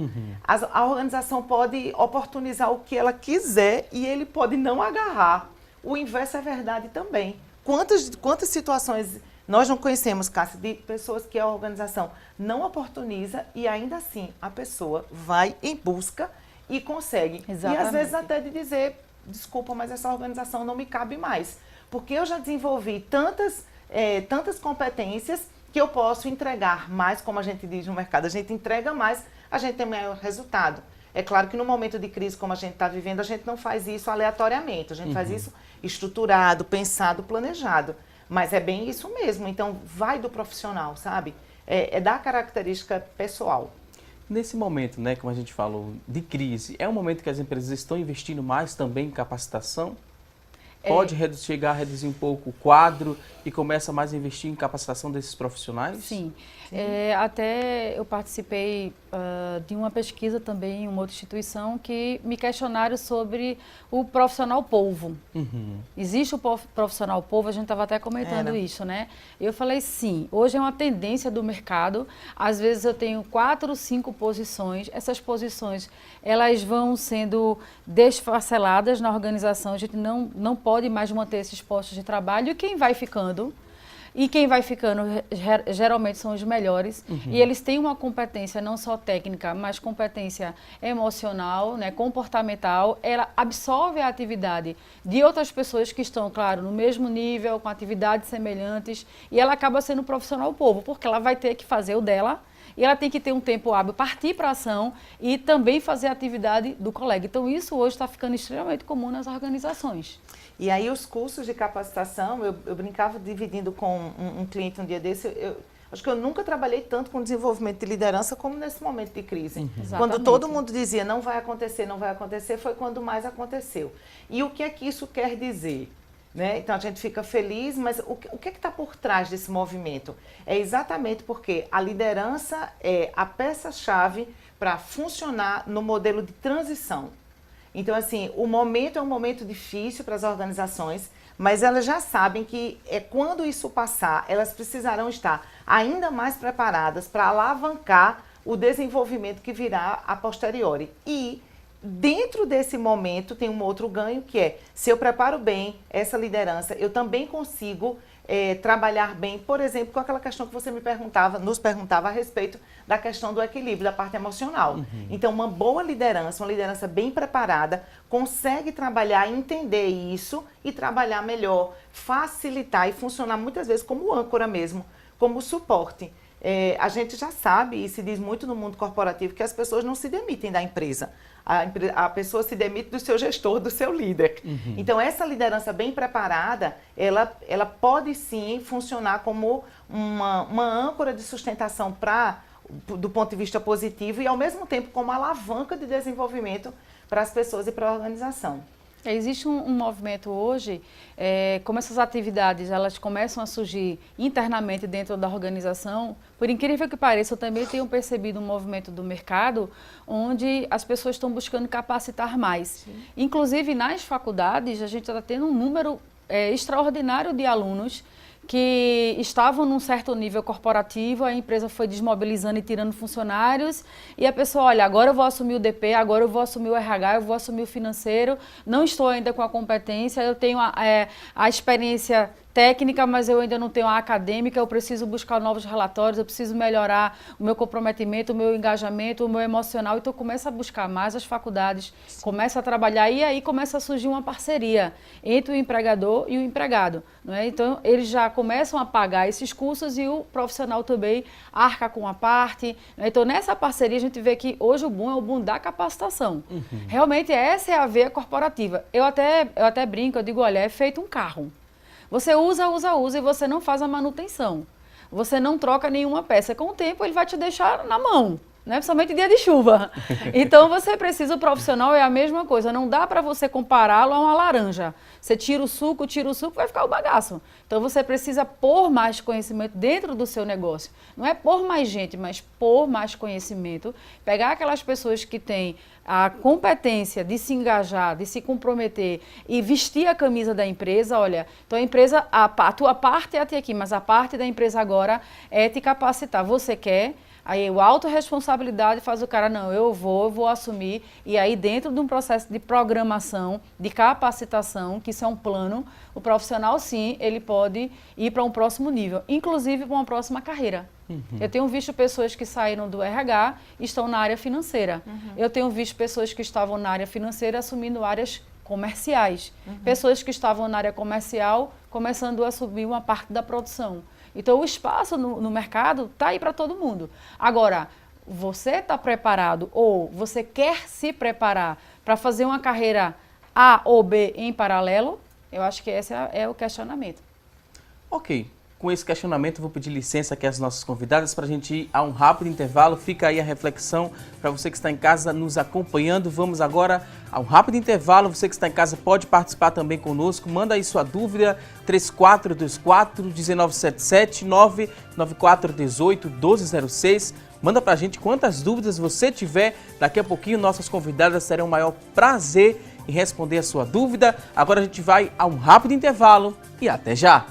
A organização pode oportunizar o que ela quiser e ele pode não agarrar. O inverso é verdade também. Quantas situações nós não conhecemos, Cássia, de pessoas que a organização não oportuniza e ainda assim a pessoa vai em busca e consegue. Exatamente. E às vezes até de dizer, desculpa, mas essa organização não me cabe mais. porque eu já desenvolvi tantas competências que eu posso entregar mais, como a gente diz no mercado, a gente entrega mais, a gente tem maior resultado. É claro que no momento de crise como a gente está vivendo, a gente não faz isso aleatoriamente, a gente faz isso estruturado, pensado, planejado. Mas é bem isso mesmo, então vai do profissional, sabe? É da característica pessoal.
Nesse momento, né, como a gente falou, de crise, é um momento que as empresas estão investindo mais também em capacitação? Pode chegar a reduzir um pouco o quadro e começa mais a investir em capacitação desses profissionais?
Sim. Até eu participei de uma pesquisa também em uma outra instituição que me questionaram sobre o profissional polvo. Existe o profissional polvo, a gente estava até comentando isso, né? Eu falei sim, hoje é uma tendência do mercado, às vezes eu tenho 4 ou 5 posições, essas posições elas vão sendo desfaceladas na organização, a gente não pode mais manter esses postos de trabalho e quem vai ficando geralmente são os melhores e eles têm uma competência não só técnica, mas competência emocional, né, comportamental, ela absorve a atividade de outras pessoas que estão, claro, no mesmo nível, com atividades semelhantes e ela acaba sendo um profissional polvo, porque ela vai ter que fazer o dela e ela tem que ter um tempo hábil, partir para a ação e também fazer a atividade do colega. Então isso hoje está ficando extremamente comum nas organizações.
E aí os cursos de capacitação, eu brincava dividindo com um cliente um dia desse, acho que eu nunca trabalhei tanto com desenvolvimento de liderança como nesse momento de crise. Quando todo mundo dizia não vai acontecer, foi quando mais aconteceu. E o que é que isso quer dizer? Né? Então a gente fica feliz, mas o que está por trás desse movimento? É exatamente porque a liderança é a peça-chave para funcionar no modelo de transição. Então, assim, o momento é um momento difícil para as organizações, mas elas já sabem que quando isso passar, elas precisarão estar ainda mais preparadas para alavancar o desenvolvimento que virá a posteriori. E dentro desse momento tem um outro ganho que é, se eu preparo bem essa liderança, eu também consigo trabalhar bem, por exemplo, com aquela questão que você nos perguntava a respeito da questão do equilíbrio, da parte emocional. Então, uma boa liderança, uma liderança bem preparada, consegue trabalhar, entender isso e trabalhar melhor, facilitar e funcionar muitas vezes como âncora mesmo, como suporte. A gente já sabe, e se diz muito no mundo corporativo, que as pessoas não se demitem da empresa. A pessoa se demite do seu gestor, do seu líder. Então, essa liderança bem preparada, ela pode sim funcionar como uma âncora de sustentação do ponto de vista positivo e, ao mesmo tempo, como alavanca de desenvolvimento para as pessoas e para a organização.
Existe um movimento hoje, como essas atividades elas começam a surgir internamente dentro da organização, por incrível que pareça, eu também tenho percebido um movimento do mercado onde as pessoas estão buscando capacitar mais. Sim. Inclusive, nas faculdades, a gente está tendo um número extraordinário de alunos que estavam num certo nível corporativo, a empresa foi desmobilizando e tirando funcionários, e a pessoa, olha, agora eu vou assumir o DP, agora eu vou assumir o RH, eu vou assumir o financeiro, não estou ainda com a competência, eu tenho a experiência técnica, mas eu ainda não tenho a acadêmica, eu preciso buscar novos relatórios, eu preciso melhorar o meu comprometimento, o meu engajamento, o meu emocional, então começa a buscar mais as faculdades, começa a trabalhar e aí começa a surgir uma parceria entre o empregador e o empregado, não é? Então eles já começam a pagar esses cursos e o profissional também arca com a parte, né? Então nessa parceria a gente vê que hoje o boom é o boom da capacitação. Realmente essa é a veia corporativa. Eu até brinco, eu digo, olha, é feito um carro. Você usa e você não faz a manutenção. Você não troca nenhuma peça. Com o tempo, ele vai te deixar na mão, né? Principalmente em dia de chuva. Então, você precisa, o profissional é a mesma coisa. Não dá para você compará-lo a uma laranja. Você tira o suco, vai ficar o bagaço. Então, você precisa pôr mais conhecimento dentro do seu negócio. Não é pôr mais gente, mas pôr mais conhecimento. Pegar aquelas pessoas que têm a competência de se engajar, de se comprometer e vestir a camisa da empresa, olha, então a empresa, a tua parte é até aqui, mas a parte da empresa agora é te capacitar. Você quer? Aí a autorresponsabilidade faz o cara, não, eu vou assumir. E aí dentro de um processo de programação, de capacitação, que isso é um plano, o profissional sim, ele pode ir para um próximo nível, inclusive para uma próxima carreira. Eu tenho visto pessoas que saíram do RH e estão na área financeira. Eu tenho visto pessoas que estavam na área financeira assumindo áreas comerciais. Pessoas que estavam na área comercial começando a subir uma parte da produção. Então, o espaço no mercado está aí para todo mundo. Agora, você está preparado ou você quer se preparar para fazer uma carreira A ou B em paralelo? Eu acho que esse é o questionamento.
Ok. Com esse questionamento, vou pedir licença aqui às nossas convidadas para a gente ir a um rápido intervalo. Fica aí a reflexão para você que está em casa nos acompanhando. Vamos agora a um rápido intervalo. Você que está em casa pode participar também conosco. Manda aí sua dúvida, 3424-1977, 99418-1206. Manda para a gente quantas dúvidas você tiver. Daqui a pouquinho, nossas convidadas terão o maior prazer em responder a sua dúvida. Agora a gente vai a um rápido intervalo e até já!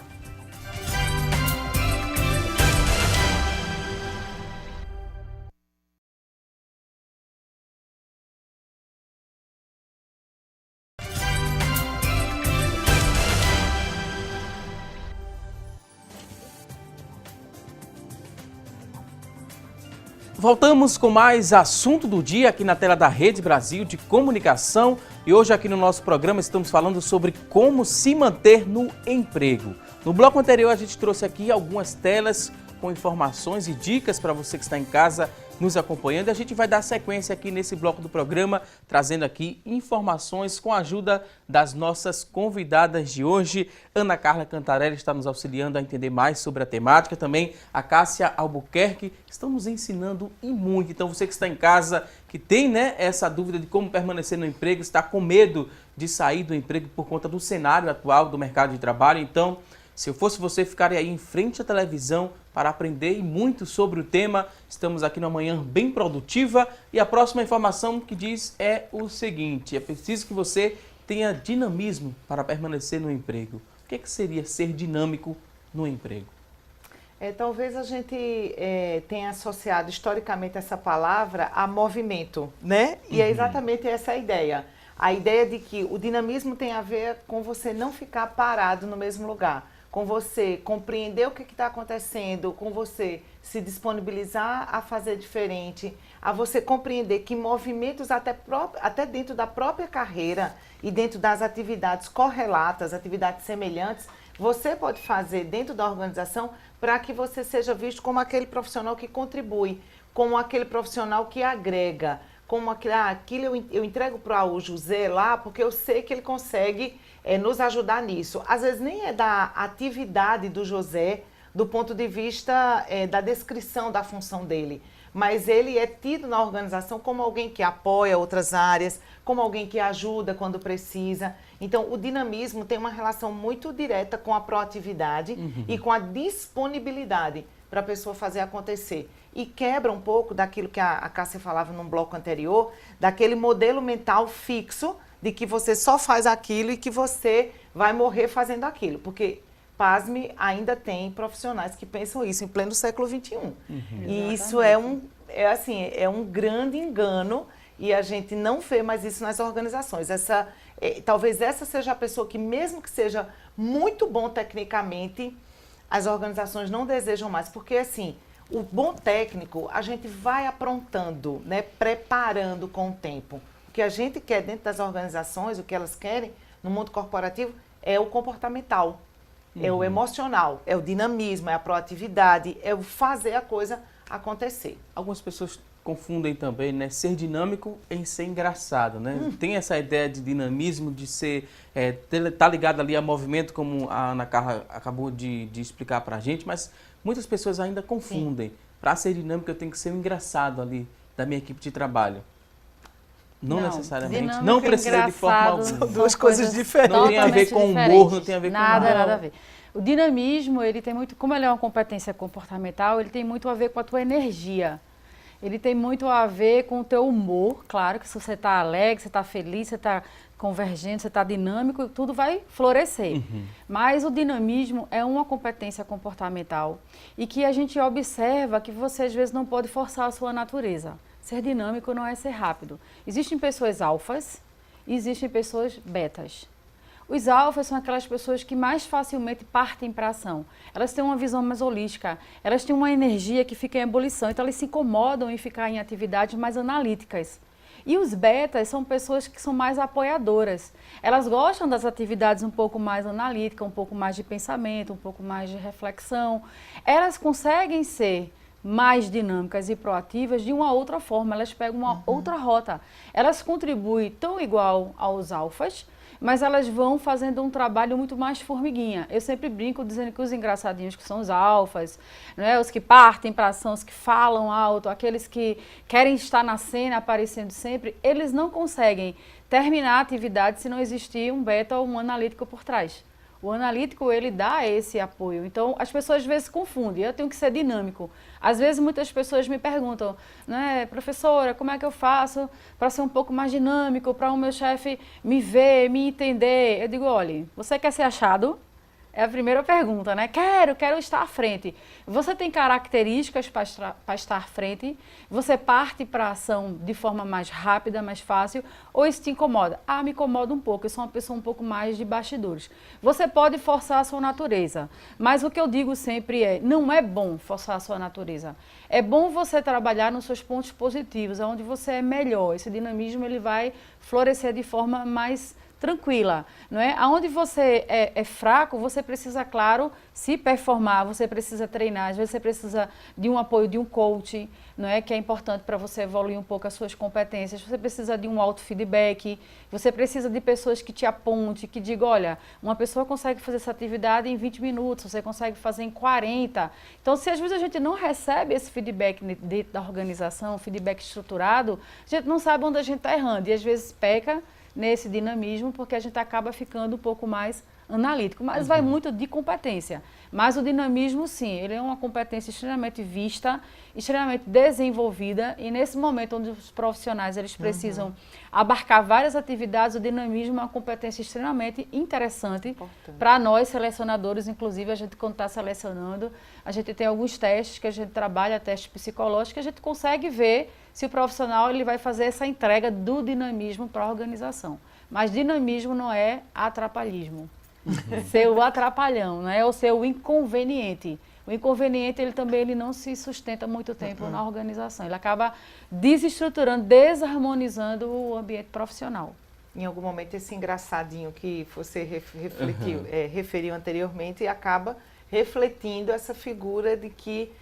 Voltamos com mais assunto do dia aqui na tela da Rede Brasil de Comunicação e hoje aqui no nosso programa estamos falando sobre como se manter no emprego. No bloco anterior a gente trouxe aqui algumas telas com informações e dicas para você que está em casa nos acompanhando e a gente vai dar sequência aqui nesse bloco do programa, trazendo aqui informações com a ajuda das nossas convidadas de hoje. Ana Carla Cantarelli está nos auxiliando a entender mais sobre a temática, também a Cássia Albuquerque estão nos ensinando e muito. Então você que está em casa, que tem essa dúvida de como permanecer no emprego, está com medo de sair do emprego por conta do cenário atual do mercado de trabalho, então se eu fosse você, ficaria aí em frente à televisão para aprender muito sobre o tema. Estamos aqui numa manhã bem produtiva e a próxima informação que diz é o seguinte: é preciso que você tenha dinamismo para permanecer no emprego. O que seria ser dinâmico no emprego?
Talvez a gente tenha associado historicamente essa palavra a movimento, né? E é exatamente essa a ideia. A ideia de que o dinamismo tem a ver com você não ficar parado no mesmo lugar, com você compreender o que está acontecendo, com você se disponibilizar a fazer diferente, a você compreender que movimentos até dentro da própria carreira e dentro das atividades correlatas, atividades semelhantes, você pode fazer dentro da organização para que você seja visto como aquele profissional que contribui, como aquele profissional que agrega, como aquilo eu entrego para o José lá porque eu sei que ele consegue nos ajudar nisso. Às vezes nem é da atividade do José, do ponto de vista da descrição da função dele, mas ele é tido na organização como alguém que apoia outras áreas, como alguém que ajuda quando precisa. Então, o dinamismo tem uma relação muito direta com a proatividade e com a disponibilidade para a pessoa fazer acontecer. E quebra um pouco daquilo que a Cássia falava num bloco anterior, daquele modelo mental fixo de que você só faz aquilo e que você vai morrer fazendo aquilo. Porque, pasme, ainda tem profissionais que pensam isso em pleno século XXI. E isso é um grande engano e a gente não vê mais isso nas organizações. Talvez essa seja a pessoa que, mesmo que seja muito bom tecnicamente, as organizações não desejam mais. Porque, assim, o bom técnico a gente vai aprontando, né, preparando com o tempo. O que a gente quer dentro das organizações, o que elas querem no mundo corporativo é o comportamental, é o emocional, é o dinamismo, é a proatividade, é o fazer a coisa acontecer.
Algumas pessoas confundem também, né, ser dinâmico em ser engraçado, né? Tem essa ideia de dinamismo, de ser, tá ligado ali a movimento, como a Ana Carla acabou de explicar pra gente, mas muitas pessoas ainda confundem. Para ser dinâmico eu tenho que ser um engraçado ali da minha equipe de trabalho. Não necessariamente. Não precisa de forma alguma.
São duas coisas diferentes.
Não tem a ver com humor, não tem a ver com nada.
Nada a ver. O dinamismo, ele tem muito, como ele é uma competência comportamental, ele tem muito a ver com a tua energia. Ele tem muito a ver com o teu humor, claro que se você está alegre, você está feliz, você está convergente, você está dinâmico, tudo vai florescer. Mas o dinamismo é uma competência comportamental e que a gente observa que você às vezes não pode forçar a sua natureza. Ser dinâmico não é ser rápido. Existem pessoas alfas e existem pessoas betas. Os alfas são aquelas pessoas que mais facilmente partem para a ação. Elas têm uma visão mais holística, elas têm uma energia que fica em ebulição, então elas se incomodam em ficar em atividades mais analíticas. E os betas são pessoas que são mais apoiadoras. Elas gostam das atividades um pouco mais analíticas, um pouco mais de pensamento, um pouco mais de reflexão. Elas conseguem ser mais dinâmicas e proativas de uma outra forma, elas pegam uma outra rota. Elas contribuem tão igual aos alfas, mas elas vão fazendo um trabalho muito mais formiguinha. Eu sempre brinco dizendo que os engraçadinhos, que são os alfas, né, os que partem para ação, os que falam alto, aqueles que querem estar na cena, aparecendo sempre, eles não conseguem terminar a atividade se não existir um beta ou um analítico por trás. O analítico, ele dá esse apoio. Então, as pessoas às vezes confundem. Eu tenho que ser dinâmico. Às vezes, muitas pessoas me perguntam, né, professora, como é que eu faço para ser um pouco mais dinâmico, para o meu chefe me ver, me entender? Eu digo, olha, você quer ser achado? É a primeira pergunta, né? Quero estar à frente. Você tem características para estar à frente? Você parte para a ação de forma mais rápida, mais fácil? Ou isso te incomoda? Ah, me incomoda um pouco, eu sou uma pessoa um pouco mais de bastidores. Você pode forçar a sua natureza, mas o que eu digo sempre é, não é bom forçar a sua natureza. É bom você trabalhar nos seus pontos positivos, onde você é melhor. Esse dinamismo ele vai florescer de forma mais tranquila, não é? Aonde você é fraco, você precisa, claro, se performar, você precisa treinar, às vezes você precisa de um apoio de um coach, não é? Que é importante para você evoluir um pouco as suas competências, você precisa de um auto-feedback, você precisa de pessoas que te apontem, que digam, olha, uma pessoa consegue fazer essa atividade em 20 minutos, você consegue fazer em 40. Então, se às vezes a gente não recebe esse feedback dentro da organização, feedback estruturado, a gente não sabe onde a gente está errando e às vezes peca nesse dinamismo, porque a gente acaba ficando um pouco mais analítico, mas vai muito de competência. Mas o dinamismo, sim, ele é uma competência extremamente vista, extremamente desenvolvida, e nesse momento onde os profissionais eles precisam abarcar várias atividades, o dinamismo é uma competência extremamente interessante para nós selecionadores. Inclusive, a gente, quando está selecionando, a gente tem alguns testes que a gente trabalha, testes psicológicos, que a gente consegue ver se o profissional ele vai fazer essa entrega do dinamismo para a organização. Mas dinamismo não é atrapalhismo. Ser o atrapalhão, não é? Ou ser o inconveniente. O inconveniente ele também ele não se sustenta muito tempo na organização. Ele acaba desestruturando, desarmonizando o ambiente profissional.
Em algum momento esse engraçadinho que você referiu anteriormente acaba refletindo essa figura de que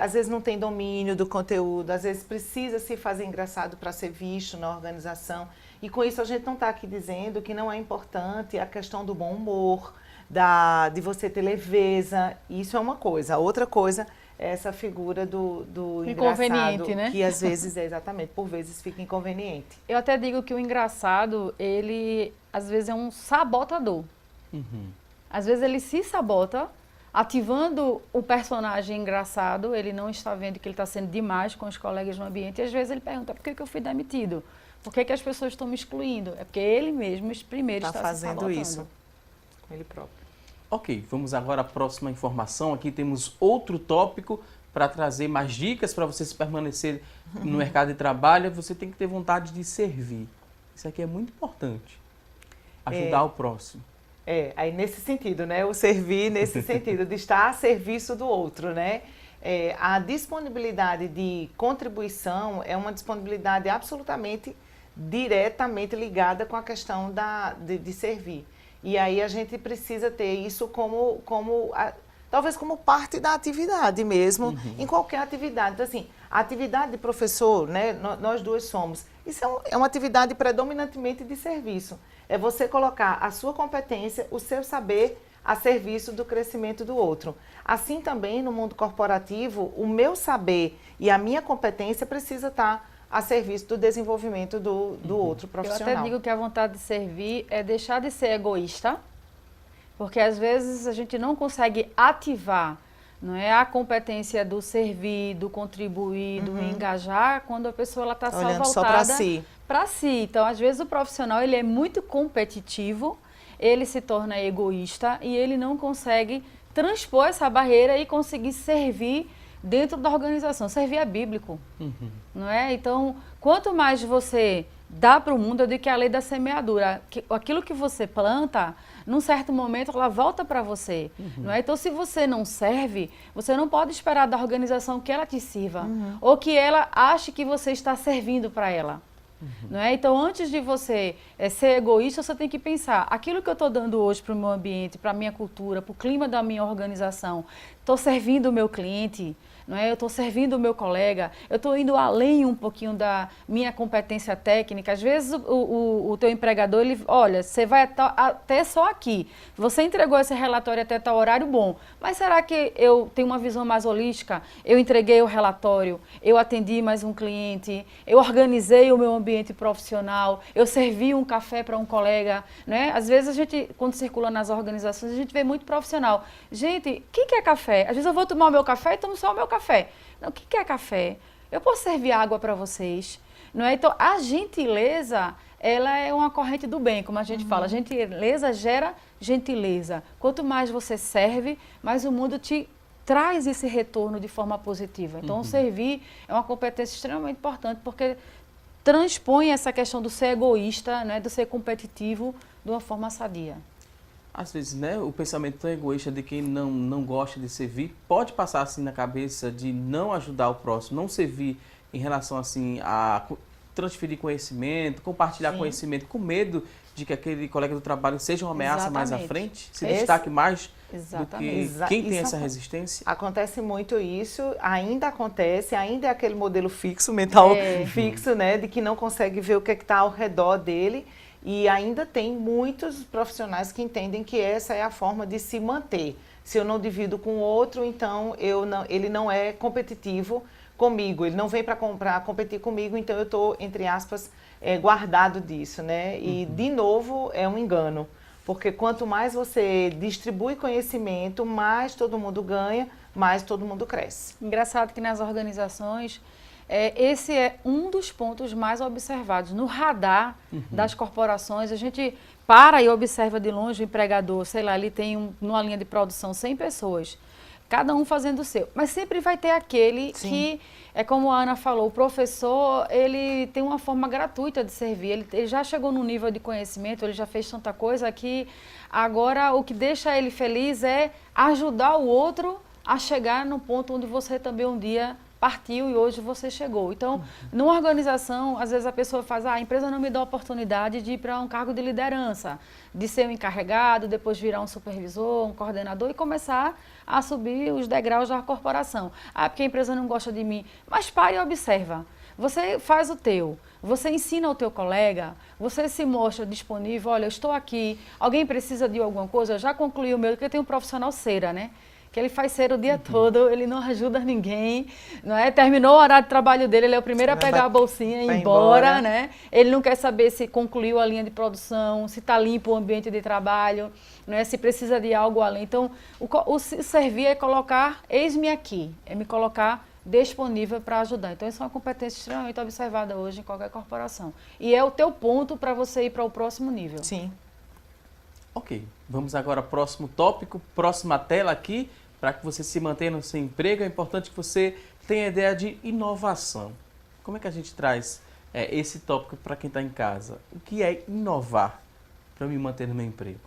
às vezes não tem domínio do conteúdo, às vezes precisa se fazer engraçado para ser visto na organização. E com isso a gente não está aqui dizendo que não é importante a questão do bom humor, de você ter leveza. Isso é uma coisa. A outra coisa é essa figura do engraçado,
né?
Que às vezes exatamente, por vezes fica inconveniente.
Eu até digo que o engraçado, ele às vezes é um sabotador. Às vezes ele se sabota, ativando o personagem engraçado, ele não está vendo que ele está sendo demais com os colegas no ambiente, e às vezes ele pergunta, por que eu fui demitido? Por que as pessoas estão me excluindo? É porque ele mesmo, primeiro, está
fazendo isso com ele próprio.
Ok, vamos agora à próxima informação. Aqui temos outro tópico para trazer mais dicas para você se permanecer no mercado de trabalho. Você tem que ter vontade de servir. Isso aqui é muito importante. Ajudar o próximo.
Aí nesse sentido, né? O servir nesse sentido, de estar a serviço do outro, né? A disponibilidade de contribuição é uma disponibilidade absolutamente diretamente ligada com a questão de servir. E aí a gente precisa ter isso talvez como parte da atividade mesmo, em qualquer atividade. Então, assim, a atividade de professor, né, nós duas somos, isso é uma atividade predominantemente de serviço. É você colocar a sua competência, o seu saber a serviço do crescimento do outro. Assim também no mundo corporativo, o meu saber e a minha competência precisa estar a serviço do desenvolvimento do outro profissional.
Eu até digo que a vontade de servir é deixar de ser egoísta, porque às vezes a gente não consegue ativar, não é, a competência do servir, do contribuir, do engajar, quando a pessoa está só voltada
só para si.
Para si. Então, às vezes o profissional ele é muito competitivo, ele se torna egoísta e ele não consegue transpor essa barreira e conseguir servir dentro da organização. Servir é bíblico, não é? Então, quanto mais você dá para o mundo, eu digo que é a lei da semeadura. Aquilo que você planta, num certo momento, ela volta para você, não é? Então, se você não serve, você não pode esperar da organização que ela te sirva, ou que ela ache que você está servindo para ela. Não é? Então, antes de você ser egoísta, você tem que pensar, aquilo que eu estou dando hoje para o meu ambiente, para a minha cultura, para o clima da minha organização, estou servindo o meu cliente, não é? Eu estou servindo o meu colega, eu estou indo além um pouquinho da minha competência técnica. Às vezes o teu empregador, ele, olha, você vai até só aqui. Você entregou esse relatório até tal horário, bom. Mas será que eu tenho uma visão mais holística? Eu entreguei o relatório, eu atendi mais um cliente, eu organizei o meu ambiente profissional, eu servi um café para um colega, né? Às vezes a gente, quando circula nas organizações, a gente vê muito profissional. Gente, o que é café? Às vezes eu vou tomar o meu café e tomo só o meu café. Não, o que é café? Eu posso servir água para vocês, não é? Então, a gentileza, ela é uma corrente do bem, como a gente fala. A gentileza gera gentileza. Quanto mais você serve, mais o mundo te traz esse retorno de forma positiva. Então, servir é uma competência extremamente importante, porque transpõe essa questão do ser egoísta, né, do ser competitivo de uma forma sadia.
Às vezes, né, o pensamento tão egoísta de quem não gosta de servir pode passar assim na cabeça de não ajudar o próximo, não servir em relação assim a transferir conhecimento, compartilhar conhecimento, com medo de que aquele colega do trabalho seja uma ameaça mais à frente, se destaque mais do que quem tem essa resistência.
Acontece muito isso, ainda acontece, ainda é aquele modelo fixo, mental fixo, né, de que não consegue ver o que está ao redor dele. E ainda tem muitos profissionais que entendem que essa é a forma de se manter. Se eu não divido com o outro, então ele não é competitivo comigo, ele não vem para competir comigo, então eu estou, entre aspas, guardado disso, né? E, de novo, é um engano, porque quanto mais você distribui conhecimento, mais todo mundo ganha, mais todo mundo cresce.
Engraçado que nas organizações, esse é um dos pontos mais observados. No radar das corporações, a gente para e observa de longe o empregador, sei lá, ele tem numa linha de produção 100 pessoas, cada um fazendo o seu. Mas sempre vai ter aquele que, é como a Ana falou, o professor, ele tem uma forma gratuita de servir, ele já chegou num nível de conhecimento, ele já fez tanta coisa que agora o que deixa ele feliz é ajudar o outro a chegar no ponto onde você também um dia partiu e hoje você chegou. Então, numa organização, às vezes a pessoa faz, a empresa não me dá a oportunidade de ir para um cargo de liderança, de ser um encarregado, depois virar um supervisor, um coordenador e começar a subir os degraus da corporação. Porque a empresa não gosta de mim. Mas pare e observa. Você faz o teu, você ensina o teu colega, você se mostra disponível, olha, eu estou aqui, alguém precisa de alguma coisa, eu já concluí o meu, porque tem um profissional cera, né? Que ele faz cera o dia todo, ele não ajuda ninguém, não é? Terminou o horário de trabalho dele, ele é o primeiro a pegar a bolsinha e ir embora, né? Ele não quer saber se concluiu a linha de produção, se está limpo o ambiente de trabalho, não é? Se precisa de algo além. Então, o servir é colocar, eis-me aqui, é me colocar disponível para ajudar. Então, isso é uma competência extremamente observada hoje em qualquer corporação. E é o teu ponto para você ir para o próximo nível.
Sim.
Ok, vamos agora ao próximo tópico, próxima tela aqui, para que você se mantenha no seu emprego. É importante que você tenha a ideia de inovação. Como é que a gente traz esse tópico para quem está em casa? O que é inovar para me manter no meu emprego?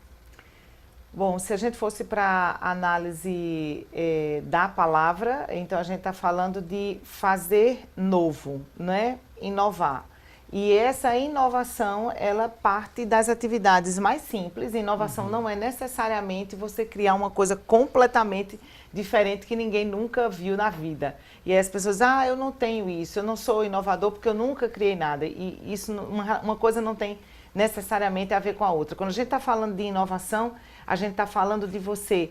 Bom, se a gente fosse para a análise da palavra, então a gente está falando de fazer novo, não é? Inovar. E essa inovação, ela parte das atividades mais simples. Inovação não é necessariamente você criar uma coisa completamente diferente que ninguém nunca viu na vida. E aí as pessoas, eu não tenho isso, eu não sou inovador porque eu nunca criei nada. E isso, uma coisa não tem necessariamente a ver com a outra. Quando a gente está falando de inovação, a gente está falando de você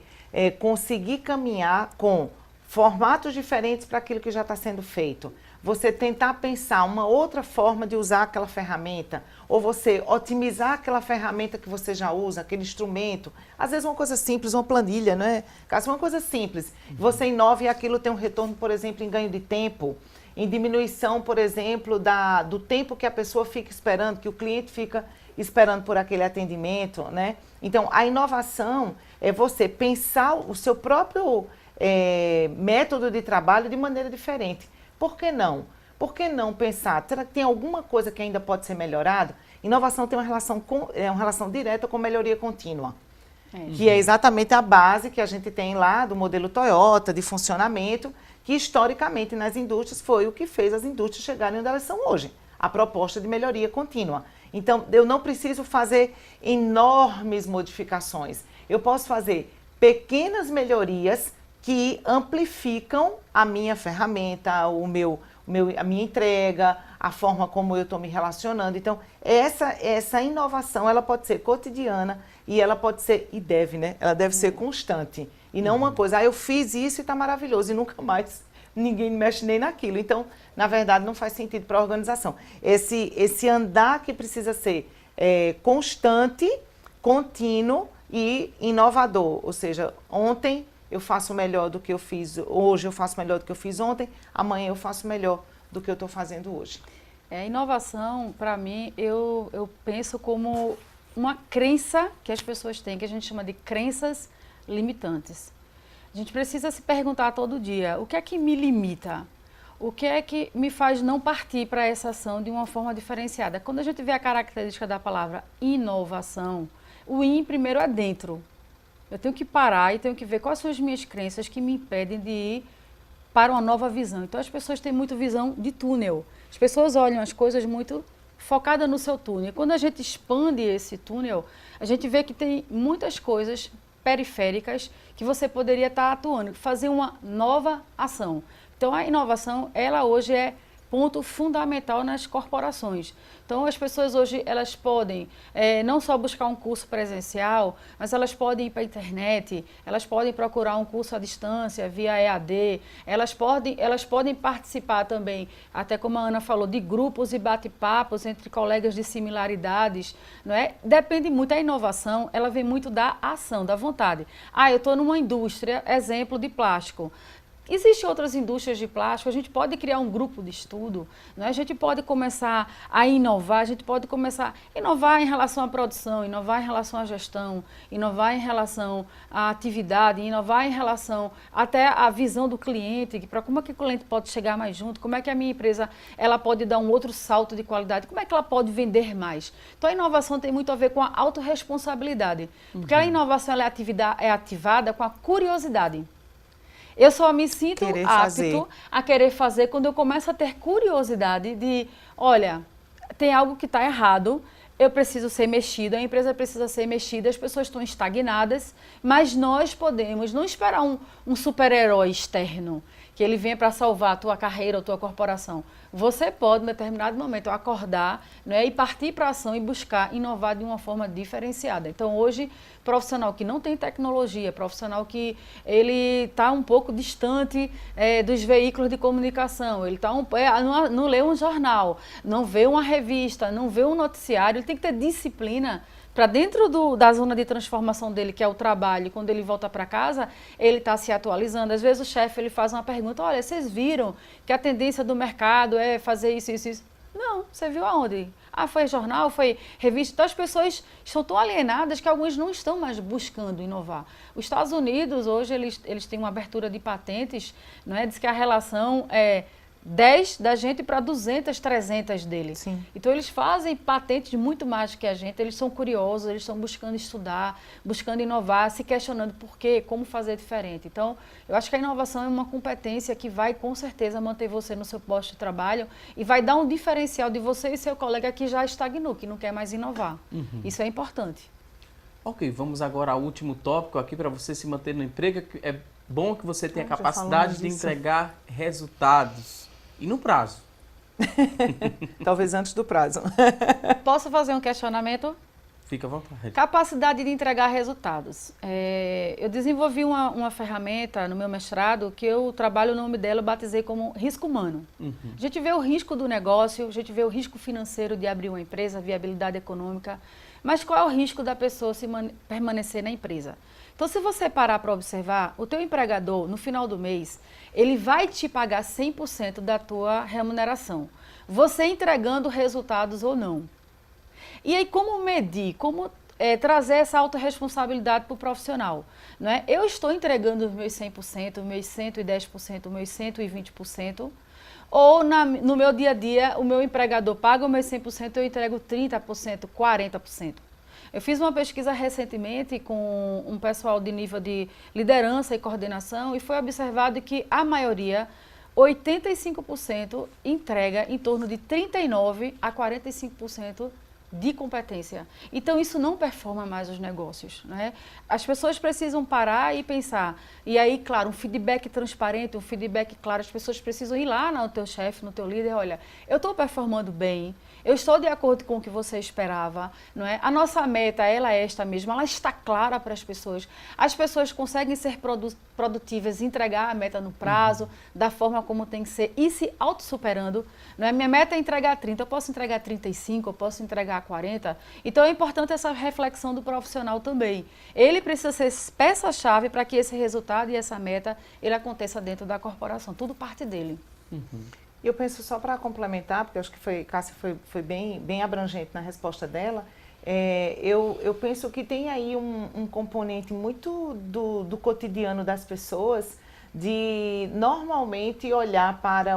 conseguir caminhar com formatos diferentes para aquilo que já está sendo feito. Você tentar pensar uma outra forma de usar aquela ferramenta, ou você otimizar aquela ferramenta que você já usa, aquele instrumento. Às vezes uma coisa simples, uma planilha, não é? Caso uma coisa simples, você inova e aquilo tem um retorno, por exemplo, em ganho de tempo, em diminuição, por exemplo, do tempo que a pessoa fica esperando, que o cliente fica esperando por aquele atendimento, né? Então, a inovação é você pensar o seu próprio método de trabalho de maneira diferente. Por que não? Por que não pensar? Será que tem alguma coisa que ainda pode ser melhorada? Inovação tem uma relação direta com melhoria contínua. Que é exatamente a base que a gente tem lá do modelo Toyota, de funcionamento, que historicamente nas indústrias foi o que fez as indústrias chegarem onde elas são hoje. a proposta de melhoria contínua. Então, eu não preciso fazer enormes modificações. Eu posso fazer pequenas melhorias que amplificam a minha ferramenta, a minha entrega, a forma como eu estou me relacionando. Então, essa inovação, ela pode ser cotidiana e ela pode ser, e deve, né? Ela deve ser constante. E não uma coisa, eu fiz isso e está maravilhoso e nunca mais ninguém mexe nem naquilo. Então, na verdade, não faz sentido para a organização. Esse andar que precisa ser constante, contínuo e inovador. Ou seja, ontem eu faço melhor do que eu fiz, hoje eu faço melhor do que eu fiz ontem, amanhã eu faço melhor do que eu estou fazendo hoje.
Inovação, para mim, eu penso como uma crença que as pessoas têm, que a gente chama de crenças limitantes. A gente precisa se perguntar todo dia, o que é que me limita? O que é que me faz não partir para essa ação de uma forma diferenciada? Quando a gente vê a característica da palavra inovação, o in primeiro é dentro. Eu tenho que parar e tenho que ver quais são as minhas crenças que me impedem de ir para uma nova visão. Então, as pessoas têm muito visão de túnel. As pessoas olham as coisas muito focadas no seu túnel. E quando a gente expande esse túnel, a gente vê que tem muitas coisas periféricas que você poderia estar atuando, fazer uma nova ação. Então, a inovação, ela hoje é ponto fundamental nas corporações. Então, as pessoas hoje, elas podem não só buscar um curso presencial, mas elas podem ir para a internet, elas podem procurar um curso à distância, via EAD, elas podem participar também, até como a Ana falou, de grupos e bate-papos entre colegas de similaridades, não é? Depende muito, a inovação, ela vem muito da ação, da vontade. Eu estou numa indústria, exemplo de plástico. Existem outras indústrias de plástico, a gente pode criar um grupo de estudo, né? A gente pode começar a inovar, a gente pode começar a inovar em relação à produção, inovar em relação à gestão, inovar em relação à atividade, inovar em relação até à visão do cliente, para como é que o cliente pode chegar mais junto, como é que a minha empresa ela pode dar um outro salto de qualidade, como é que ela pode vender mais. Então a inovação tem muito a ver com a autorresponsabilidade, porque a inovação ela é ativada com a curiosidade. Eu só me sinto apto a querer fazer quando eu começo a ter curiosidade de, olha, tem algo que está errado, eu preciso ser mexido, a empresa precisa ser mexida, as pessoas estão estagnadas, mas nós podemos não esperar um super-herói externo, que ele venha para salvar a tua carreira ou a tua corporação. Você pode, em determinado momento, acordar, né, e partir para a ação e buscar inovar de uma forma diferenciada. Então, hoje, profissional que não tem tecnologia, profissional que ele está um pouco distante dos veículos de comunicação, ele tá não lê um jornal, não vê uma revista, não vê um noticiário, ele tem que ter disciplina para dentro da zona de transformação dele, que é o trabalho, quando ele volta para casa, ele está se atualizando. Às vezes o chefe ele faz uma pergunta, olha, vocês viram que a tendência do mercado é fazer isso, isso, isso? Não, você viu aonde? Foi jornal, foi revista. Então as pessoas estão tão alienadas que alguns não estão mais buscando inovar. Os Estados Unidos, hoje, eles têm uma abertura de patentes, não é? Diz que a relação é 10 da gente para 200, 300 deles.
Sim.
Então, eles fazem patentes muito mais que a gente, eles são curiosos, eles estão buscando estudar, buscando inovar, se questionando por quê, como fazer diferente. Então, eu acho que a inovação é uma competência que vai, com certeza, manter você no seu posto de trabalho e vai dar um diferencial de você e seu colega que já estagnou, que não quer mais inovar. Isso é importante.
Ok, vamos agora ao último tópico aqui para você se manter no emprego. É bom que você tenha a capacidade de entregar resultados. E no prazo?
Talvez antes do prazo.
Posso fazer um questionamento?
Fica à vontade. Capacidade
de entregar resultados. Eu desenvolvi uma ferramenta no meu mestrado que eu trabalho, o nome dela eu batizei como risco humano. A gente vê o risco do negócio, a gente vê o risco financeiro de abrir uma empresa, viabilidade econômica, mas qual é o risco da pessoa permanecer na empresa? Então, se você parar para observar, o teu empregador, no final do mês, ele vai te pagar 100% da tua remuneração, você entregando resultados ou não. E aí, como medir, como trazer essa autorresponsabilidade para o profissional? Não é? Eu estou entregando os meus 100%, os meus 110%, os meus 120%, ou no meu dia a dia, o meu empregador paga os meus 100%, eu entrego 30%, 40%. Eu fiz uma pesquisa recentemente com um pessoal de nível de liderança e coordenação e foi observado que a maioria 85% entrega em torno de 39% a 45% de competência. Então, isso não performa mais os negócios, né? As pessoas precisam parar e pensar. E aí, claro, um feedback transparente, um feedback claro, as pessoas precisam ir lá no teu chefe, no teu líder, olha, eu estou performando bem, eu estou de acordo com o que você esperava, não é? A nossa meta, ela é esta mesma, ela está clara para as pessoas conseguem ser produtivas, entregar a meta no prazo, da forma como tem que ser, e se autossuperando, não é? Minha meta é entregar 30, eu posso entregar 35, eu posso entregar 40, então é importante essa reflexão do profissional também. Ele precisa ser peça-chave para que esse resultado e essa meta, ele aconteça dentro da corporação, tudo parte dele.
Eu penso, só para complementar, porque eu acho que Cássia foi bem abrangente na resposta dela, eu penso que tem aí um componente muito do cotidiano das pessoas, de normalmente olhar para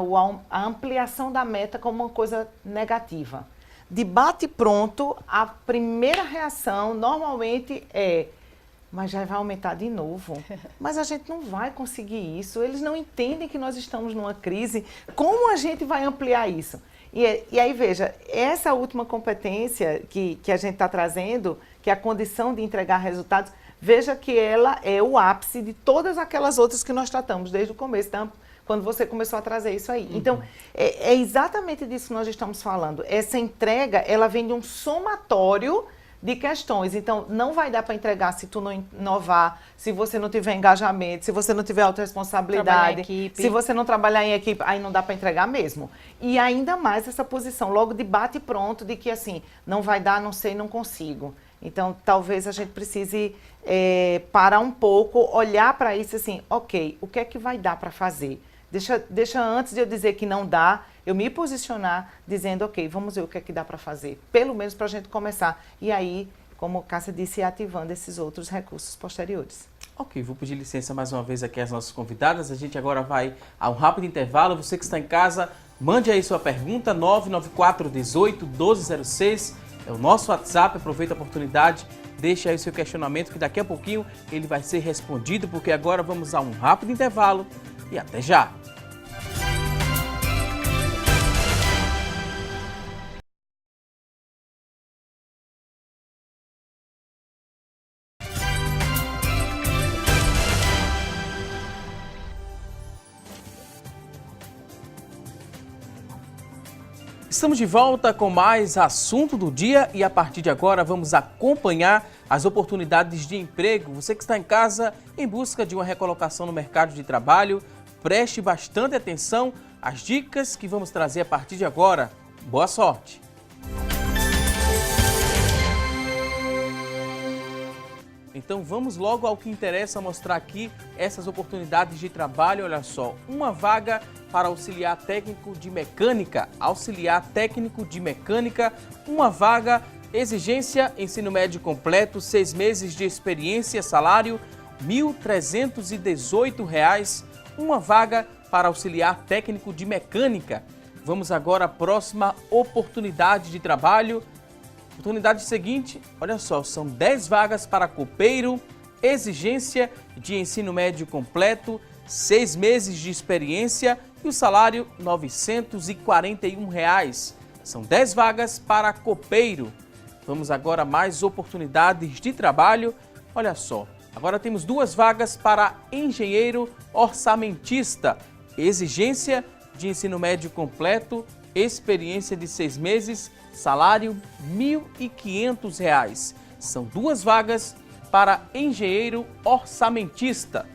a ampliação da meta como uma coisa negativa. De bate pronto, a primeira reação normalmente é: mas já vai aumentar de novo. Mas a gente não vai conseguir isso. Eles não entendem que nós estamos numa crise. Como a gente vai ampliar isso? E aí, veja, essa última competência que a gente está trazendo, que é a condição de entregar resultados, veja que ela é o ápice de todas aquelas outras que nós tratamos desde o começo, quando você começou a trazer isso aí. Então, é exatamente disso que nós estamos falando. Essa entrega, ela vem de um somatório de questões. Então, não vai dar para entregar se tu não inovar, se você não tiver engajamento, se você não tiver autorresponsabilidade, se você não trabalhar em equipe, aí não dá para entregar mesmo. E ainda mais essa posição, logo de bate pronto, de que assim, não vai dar, não sei, não consigo. Então, talvez a gente precise parar um pouco, olhar para isso assim, ok, o que é que vai dar para fazer? Deixa antes de eu dizer que não dá, eu me posicionar dizendo, ok, vamos ver o que é que dá para fazer, pelo menos para a gente começar. E aí, como a Cássia disse, ativando esses outros recursos posteriores.
Ok, vou pedir licença mais uma vez aqui às nossas convidadas. A gente agora vai a um rápido intervalo. Você que está em casa, mande aí sua pergunta, 994 18 1206. É o nosso WhatsApp, aproveita a oportunidade, deixa aí o seu questionamento que daqui a pouquinho ele vai ser respondido, porque agora vamos a um rápido intervalo e até já! Estamos de volta com mais assunto do dia e a partir de agora vamos acompanhar as oportunidades de emprego. Você que está em casa em busca de uma recolocação no mercado de trabalho, preste bastante atenção às dicas que vamos trazer a partir de agora. Boa sorte! Então vamos logo ao que interessa, mostrar aqui essas oportunidades de trabalho. Olha só, uma vaga para auxiliar técnico de mecânica, uma vaga, exigência, ensino médio completo, 6 meses de experiência, salário R$ 1.318, uma vaga para auxiliar técnico de mecânica. Vamos agora à próxima oportunidade de trabalho. Oportunidade seguinte, olha só, são 10 vagas para copeiro, exigência de ensino médio completo, 6 meses de experiência e o salário R$ 941. São 10 vagas para copeiro. Vamos agora a mais oportunidades de trabalho. Olha só, agora temos 2 vagas para engenheiro orçamentista, exigência de ensino médio completo, experiência de 6 meses, salário R$ 1.500. São 2 vagas para engenheiro orçamentista.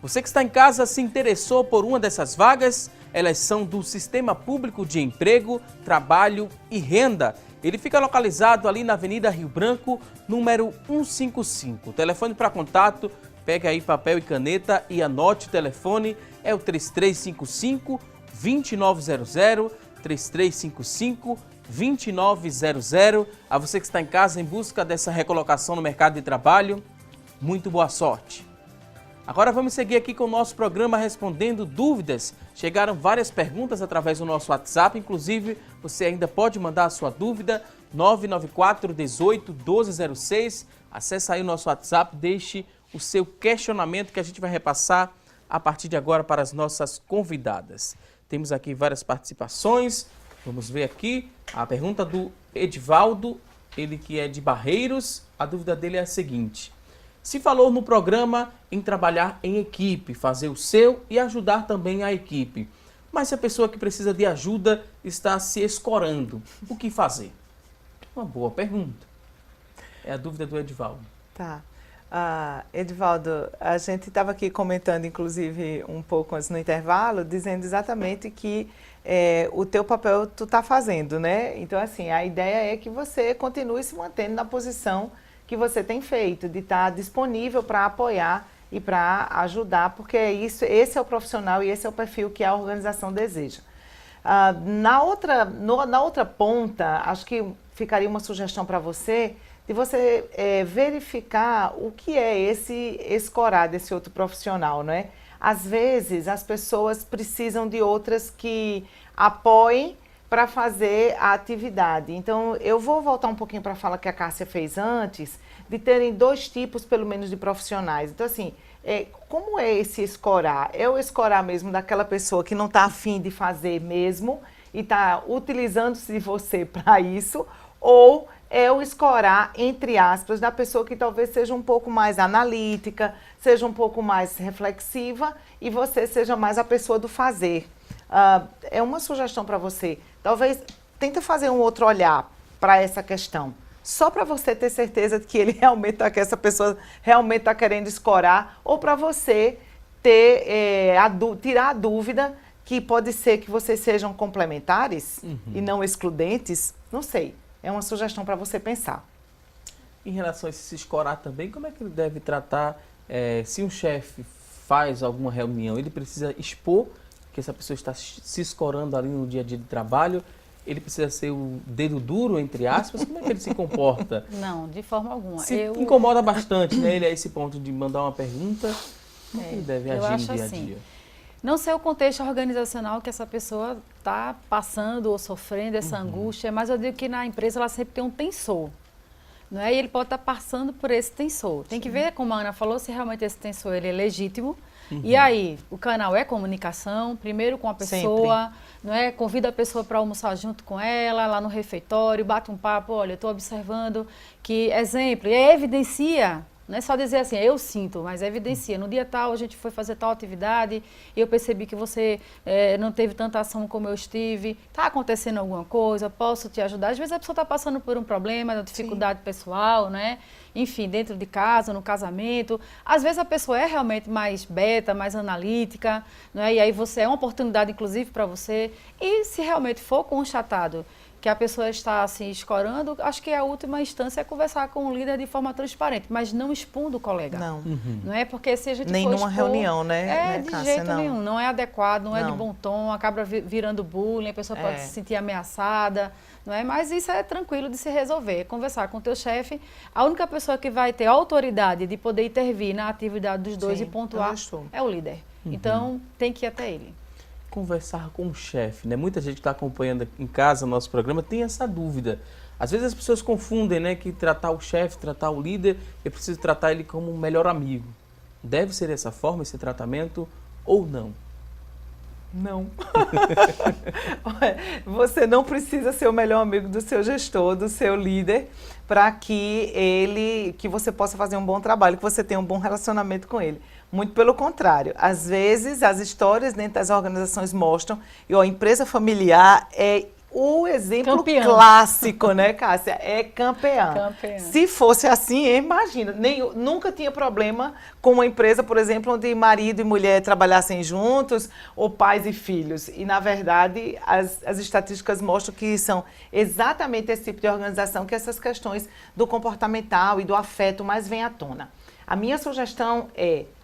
Você que está em casa se interessou por uma dessas vagas? Elas são do Sistema Público de Emprego, Trabalho e Renda. Ele fica localizado ali na Avenida Rio Branco, número 155. O telefone para contato, pega aí papel e caneta e anote o telefone, é o 3355-2900, 3355-2900. A você que está em casa em busca dessa recolocação no mercado de trabalho, muito boa sorte. Agora vamos seguir aqui com o nosso programa Respondendo Dúvidas. Chegaram várias perguntas através do nosso WhatsApp, inclusive você ainda pode mandar a sua dúvida, 994 18 1206. Acesse aí o nosso WhatsApp, deixe o seu questionamento que a gente vai repassar a partir de agora para as nossas convidadas. Temos aqui várias participações. Vamos ver aqui a pergunta do Edivaldo, ele que é de Barreiros. A dúvida dele é a seguinte: se falou no programa em trabalhar em equipe, fazer o seu e ajudar também a equipe. Mas se a pessoa que precisa de ajuda está se escorando, o que fazer? Uma boa pergunta. É a dúvida do Edivaldo.
Tá. Edivaldo, a gente estava aqui comentando, inclusive, um pouco antes no intervalo, dizendo exatamente que o teu papel tu está fazendo, né? Então, assim, a ideia é que você continue se mantendo na posição que você tem feito, de estar disponível para apoiar e para ajudar, porque esse é o profissional e esse é o perfil que a organização deseja. Na outra ponta, acho que ficaria uma sugestão para você, de você verificar o que é esse escorar desse outro profissional, não é? Às vezes, as pessoas precisam de outras que apoiem para fazer a atividade. Então, eu vou voltar um pouquinho para a fala que a Cássia fez antes, de terem 2 tipos, pelo menos, de profissionais. Então, assim, como é esse escorar? É o escorar mesmo daquela pessoa que não está afim de fazer mesmo e está utilizando-se de você para isso, ou é o escorar, entre aspas, da pessoa que talvez seja um pouco mais analítica, seja um pouco mais reflexiva e você seja mais a pessoa do fazer. É uma sugestão para você. Talvez tenta fazer um outro olhar para essa questão, só para você ter certeza de que ele realmente está, que essa pessoa realmente está querendo escorar, ou para você ter, tirar a dúvida que pode ser que vocês sejam complementares e não excludentes, não sei. É uma sugestão para você pensar.
Em relação a esse escorar também, como é que ele deve tratar, se um chefe faz alguma reunião, ele precisa expor que essa pessoa está se escorando ali no dia a dia de trabalho, ele precisa ser o dedo duro, entre aspas, como é que ele se comporta?
Não, de forma alguma.
Incomoda bastante, né, ele a esse ponto de mandar uma pergunta, como é que ele deve agir no dia a dia?
Não sei o contexto organizacional que essa pessoa está passando ou sofrendo essa angústia, mas eu digo que na empresa ela sempre tem um tensor, não é? E ele pode estar passando por esse tensor. Tem que ver, como a Ana falou, se realmente esse tensor ele é legítimo. E aí, o canal é comunicação, primeiro com a pessoa, não é? Convida a pessoa para almoçar junto com ela, lá no refeitório, bate um papo, olha, eu estou observando que, exemplo, e evidencia. Não é só dizer assim, eu sinto, mas evidencia. No dia tal, a gente foi fazer tal atividade e eu percebi que você não teve tanta ação como eu estive. Está acontecendo alguma coisa? Posso te ajudar? Às vezes a pessoa está passando por um problema, uma dificuldade pessoal, né? Enfim, dentro de casa, no casamento. Às vezes a pessoa é realmente mais beta, mais analítica, né? E aí é uma oportunidade, inclusive, para você. E se realmente for constatado que a pessoa está assim escorando, acho que a última instância é conversar com o líder de forma transparente, mas não expondo o colega.
Não.
Não é porque se a gente
nem
for
numa reunião, né?
De
Cássia,
jeito nenhum, não é adequado, não é de bom tom, acaba virando bullying, a pessoa pode se sentir ameaçada, não é? Mas isso é tranquilo de se resolver, conversar com o teu chefe, a única pessoa que vai ter autoridade de poder intervir na atividade dos dois e pontuar é o líder. Então, tem que ir até ele.
Conversar com o chefe, né? Muita gente que está acompanhando em casa o nosso programa tem essa dúvida. Às vezes as pessoas confundem, né, que tratar o chefe, tratar o líder, eu preciso tratar ele como um melhor amigo. Deve ser dessa forma esse tratamento ou não?
Não. Você não precisa ser o melhor amigo do seu gestor, do seu líder, para que você possa fazer um bom trabalho, que você tenha um bom relacionamento com ele. Muito pelo contrário. Às vezes, as histórias dentro das organizações mostram, e a empresa familiar é o exemplo clássico, né, Cássia? É campeã. Se fosse assim, imagina, nunca tinha problema com uma empresa, por exemplo, onde marido e mulher trabalhassem juntos, ou pais e filhos. E, na verdade, as estatísticas mostram que são exatamente esse tipo de organização que essas questões do comportamental e do afeto mais vêm à tona. A minha sugestão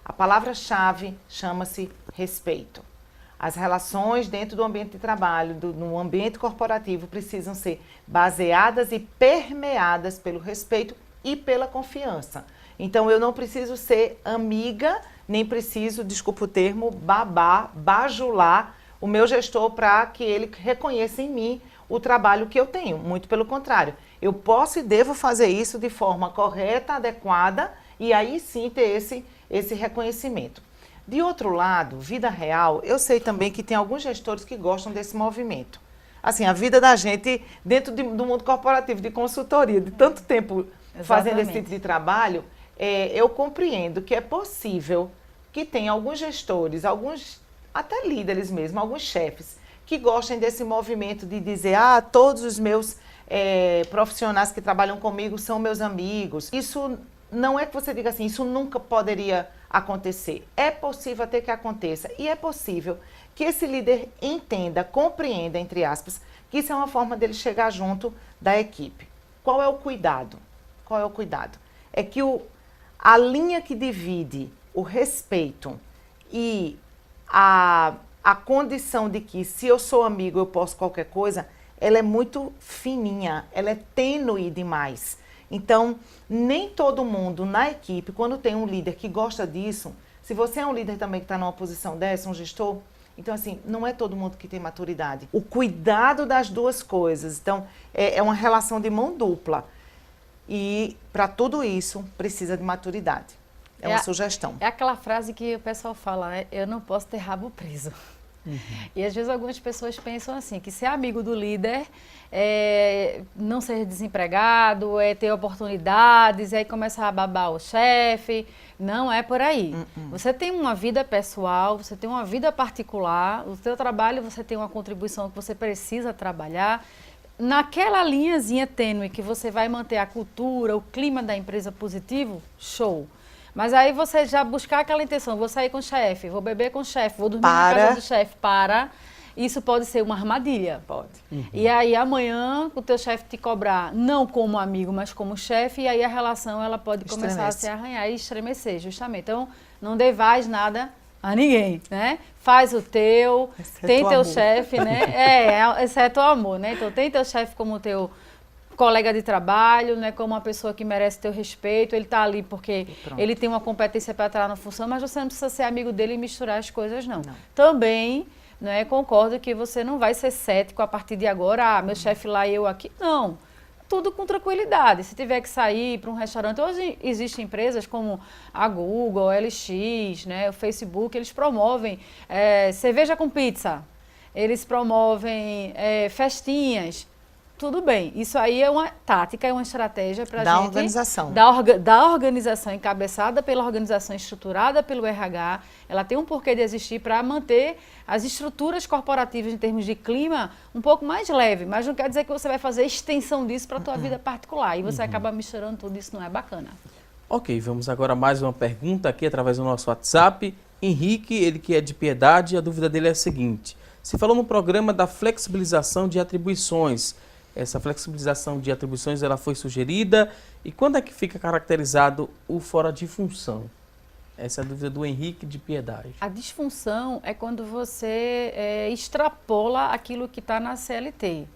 a palavra-chave chama-se respeito. As relações dentro do ambiente de trabalho, no ambiente corporativo, precisam ser baseadas e permeadas pelo respeito e pela confiança. Então, eu não preciso ser amiga, nem preciso, desculpa o termo, bajular o meu gestor para que ele reconheça em mim o trabalho que eu tenho. Muito pelo contrário. Eu posso e devo fazer isso de forma correta, adequada, e aí sim ter esse reconhecimento. De outro lado, vida real, eu sei também que tem alguns gestores que gostam desse movimento. Assim, a vida da gente dentro do mundo corporativo, de consultoria, de tanto tempo fazendo esse tipo de trabalho, eu compreendo que é possível que tenha alguns gestores, alguns até líderes mesmo, alguns chefes, que gostem desse movimento de dizer, todos os meus profissionais que trabalham comigo são meus amigos. Isso não é que você diga assim, isso nunca poderia acontecer. É possível até que aconteça. E é possível que esse líder entenda, compreenda, entre aspas, que isso é uma forma dele chegar junto da equipe. Qual é o cuidado? Qual é o cuidado? É que a linha que divide o respeito e a condição de que se eu sou amigo eu posso qualquer coisa, ela é muito fininha, ela é tênue demais. Então, nem todo mundo na equipe, quando tem um líder que gosta disso, se você é um líder também que está numa posição dessa, um gestor, então assim, não é todo mundo que tem maturidade. O cuidado das duas coisas, então, é uma relação de mão dupla. E para tudo isso, precisa de maturidade. É uma sugestão.
É aquela frase que o pessoal fala, né? Eu não posso ter rabo preso. E às vezes algumas pessoas pensam assim, que ser amigo do líder é não ser desempregado, é ter oportunidades, aí começar a babar o chefe. Não é por aí. Você tem uma vida pessoal, você tem uma vida particular, o seu trabalho você tem uma contribuição que você precisa trabalhar. Naquela linhazinha tênue que você vai manter a cultura, o clima da empresa positivo, show. Mas aí você já buscar aquela intenção, vou sair com o chefe, vou beber com o chefe, vou dormir na casa do chefe, isso pode ser uma armadilha.
Pode.
E aí amanhã o teu chefe te cobrar, não como amigo, mas como chefe, e aí a relação ela pode começar a se arranhar e estremecer, justamente. Então, não devais nada a ninguém, né? Faz o teu, tem teu chefe, né? Exceto o amor, né? Então, tem teu chefe como teu colega de trabalho, né, como uma pessoa que merece teu respeito, ele está ali porque ele tem uma competência para estar na função, mas você não precisa ser amigo dele e misturar as coisas, não. Também, né, concordo que você não vai ser cético a partir de agora, meu chefe lá e eu aqui, não. Tudo com tranquilidade. Se tiver que sair para um restaurante, hoje existem empresas como a Google, a LX, né, o Facebook, eles promovem cerveja com pizza, eles promovem festinhas. Tudo bem, isso aí é uma tática, é uma estratégia para a gente...
Da organização.
Da organização, encabeçada pela organização, estruturada pelo RH. Ela tem um porquê de existir para manter as estruturas corporativas em termos de clima um pouco mais leve, mas não quer dizer que você vai fazer extensão disso para a tua vida particular. E você acaba misturando tudo, isso não é bacana.
Ok, vamos agora a mais uma pergunta aqui através do nosso WhatsApp. Henrique, ele que é de Piedade, a dúvida dele é a seguinte. Se falou no programa da flexibilização de atribuições. Essa flexibilização de atribuições ela foi sugerida e quando é que fica caracterizado o fora de função? Essa é a dúvida do Henrique de Piedade.
A disfunção é quando você extrapola aquilo que está na CLT,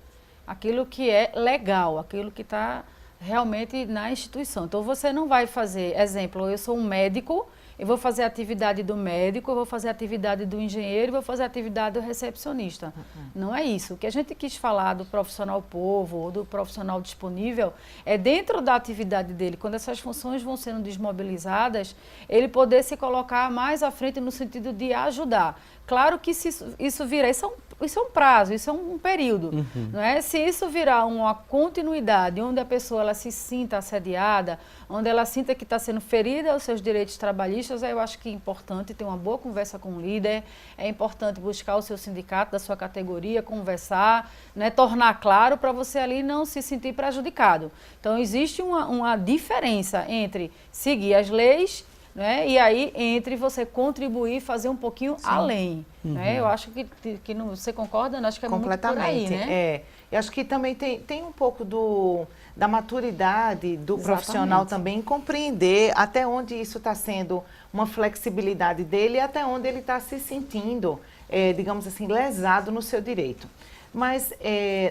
aquilo que é legal, aquilo que está realmente na instituição. Então você não vai fazer, exemplo, eu sou um médico, eu vou fazer a atividade do médico, eu vou fazer a atividade do engenheiro, eu vou fazer a atividade do recepcionista. Não é isso. O que a gente quis falar do profissional povo ou do profissional disponível é dentro da atividade dele, quando essas funções vão sendo desmobilizadas, ele poder se colocar mais à frente no sentido de ajudar. Claro que se isso virar, isso é um prazo, isso é um período. Não é? Se isso virar uma continuidade, onde a pessoa ela se sinta assediada, onde ela sinta que está sendo ferida aos seus direitos trabalhistas, eu acho que é importante ter uma boa conversa com o líder, é importante buscar o seu sindicato da sua categoria, conversar, né, tornar claro para você ali não se sentir prejudicado. Então, existe uma diferença entre seguir as leis, né, e aí entre você contribuir e fazer um pouquinho além. Né? Eu acho que não, você concorda? Acho que é muito por aí, né?
Eu acho que também tem um pouco da maturidade do profissional também em compreender até onde isso está sendo uma flexibilidade dele e até onde ele está se sentindo, digamos assim, lesado no seu direito. Mas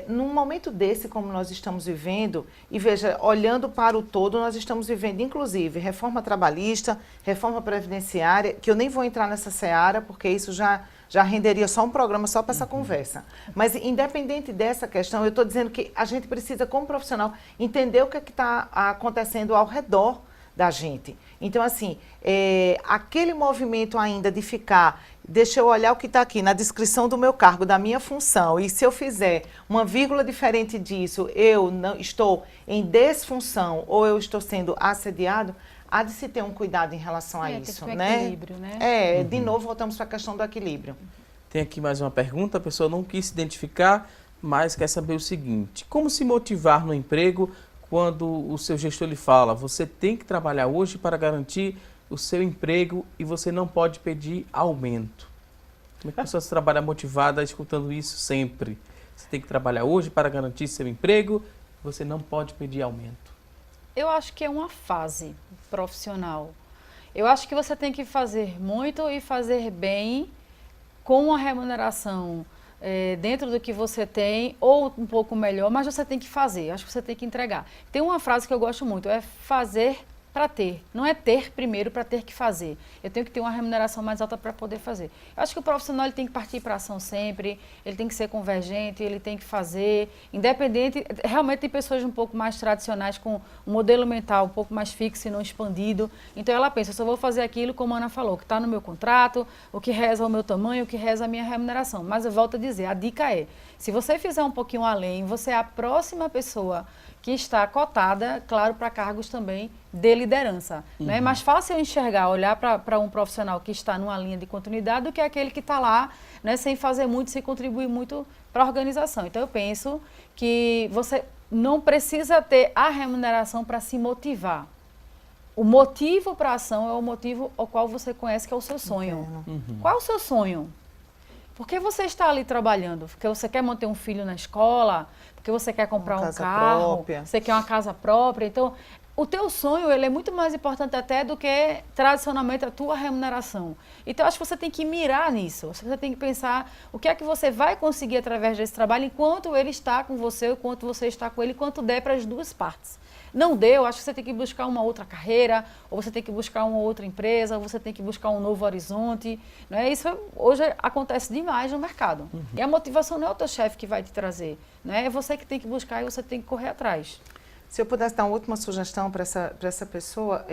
num momento desse, como nós estamos vivendo, e veja, olhando para o todo, nós estamos vivendo, inclusive, reforma trabalhista, reforma previdenciária, que eu nem vou entrar nessa seara, porque isso já renderia só um programa só para essa conversa. Mas, independente dessa questão, eu estou dizendo que a gente precisa, como profissional, entender o que está acontecendo ao redor da gente. Então, assim, aquele movimento ainda de ficar, deixa eu olhar o que está aqui na descrição do meu cargo, da minha função, e se eu fizer uma vírgula diferente disso, eu não estou em desfunção ou eu estou sendo assediado, há de se ter um cuidado em relação a isso,
tem
né?
equilíbrio, né?
De novo voltamos para a questão do equilíbrio.
Tem aqui mais uma pergunta, a pessoa não quis se identificar, mas quer saber o seguinte: como se motivar no emprego quando o seu gestor lhe fala, você tem que trabalhar hoje para garantir o seu emprego e você não pode pedir aumento? Como é que a pessoa se trabalha motivada escutando isso sempre? Você tem que trabalhar hoje para garantir seu emprego, você não pode pedir aumento.
Eu acho que é uma fase profissional. Eu acho que você tem que fazer muito e fazer bem com uma remuneração dentro do que você tem, ou um pouco melhor, mas você tem que fazer, acho que você tem que entregar. Tem uma frase que eu gosto muito, é fazer para ter, não é ter primeiro para ter que fazer. Eu tenho que ter uma remuneração mais alta para poder fazer. Eu acho que o profissional ele tem que partir para a ação sempre, ele tem que ser convergente, ele tem que fazer, independente, realmente tem pessoas um pouco mais tradicionais com um modelo mental um pouco mais fixo e não expandido, então ela pensa, eu só vou fazer aquilo como a Ana falou, que está no meu contrato, o que reza o meu tamanho, o que reza a minha remuneração. Mas eu volto a dizer, a dica é, se você fizer um pouquinho além, você é a próxima pessoa que está cotada, claro, para cargos também de liderança. Né? É mais fácil eu enxergar, olhar para um profissional que está numa linha de continuidade do que aquele que está lá, né, sem fazer muito, sem contribuir muito para a organização. Então, eu penso que você não precisa ter a remuneração para se motivar. O motivo para a ação é o motivo ao qual você conhece, que é o seu sonho. Qual é o seu sonho? Por que você está ali trabalhando? Porque você quer manter um filho na escola? Porque você quer comprar um carro?
Própria.
Você quer uma casa própria? Então, o teu sonho ele é muito mais importante até do que tradicionalmente a tua remuneração. Então, acho que você tem que mirar nisso. Você tem que pensar o que é que você vai conseguir através desse trabalho enquanto ele está com você, enquanto você está com ele, enquanto der para as duas partes. Não deu, acho que você tem que buscar uma outra carreira, ou você tem que buscar uma outra empresa, ou você tem que buscar um novo horizonte. Né? Isso hoje acontece demais no mercado. E a motivação não é o teu chefe que vai te trazer, né? É você que tem que buscar e você tem que correr atrás.
Se eu pudesse dar uma última sugestão para essa pessoa,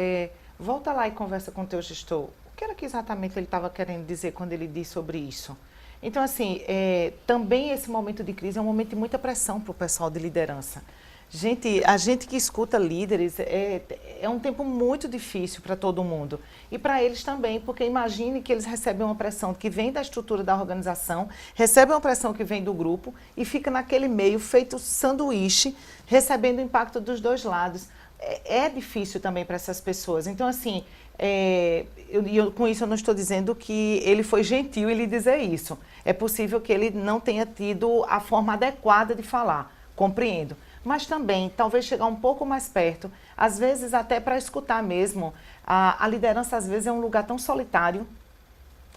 volta lá e conversa com o teu gestor. O que era que exatamente ele estava querendo dizer quando ele disse sobre isso? Então, assim, também esse momento de crise é um momento de muita pressão para o pessoal de liderança. A gente que escuta líderes, é um tempo muito difícil para todo mundo. E para eles também, porque imagine que eles recebem uma pressão que vem da estrutura da organização, recebem uma pressão que vem do grupo e fica naquele meio feito sanduíche, recebendo o impacto dos dois lados. É difícil também para essas pessoas. Então, assim, com isso eu não estou dizendo que ele foi gentil em lhe dizer isso. É possível que ele não tenha tido a forma adequada de falar, compreendo. Mas também, talvez chegar um pouco mais perto, às vezes até para escutar mesmo. A liderança, às vezes, é um lugar tão solitário.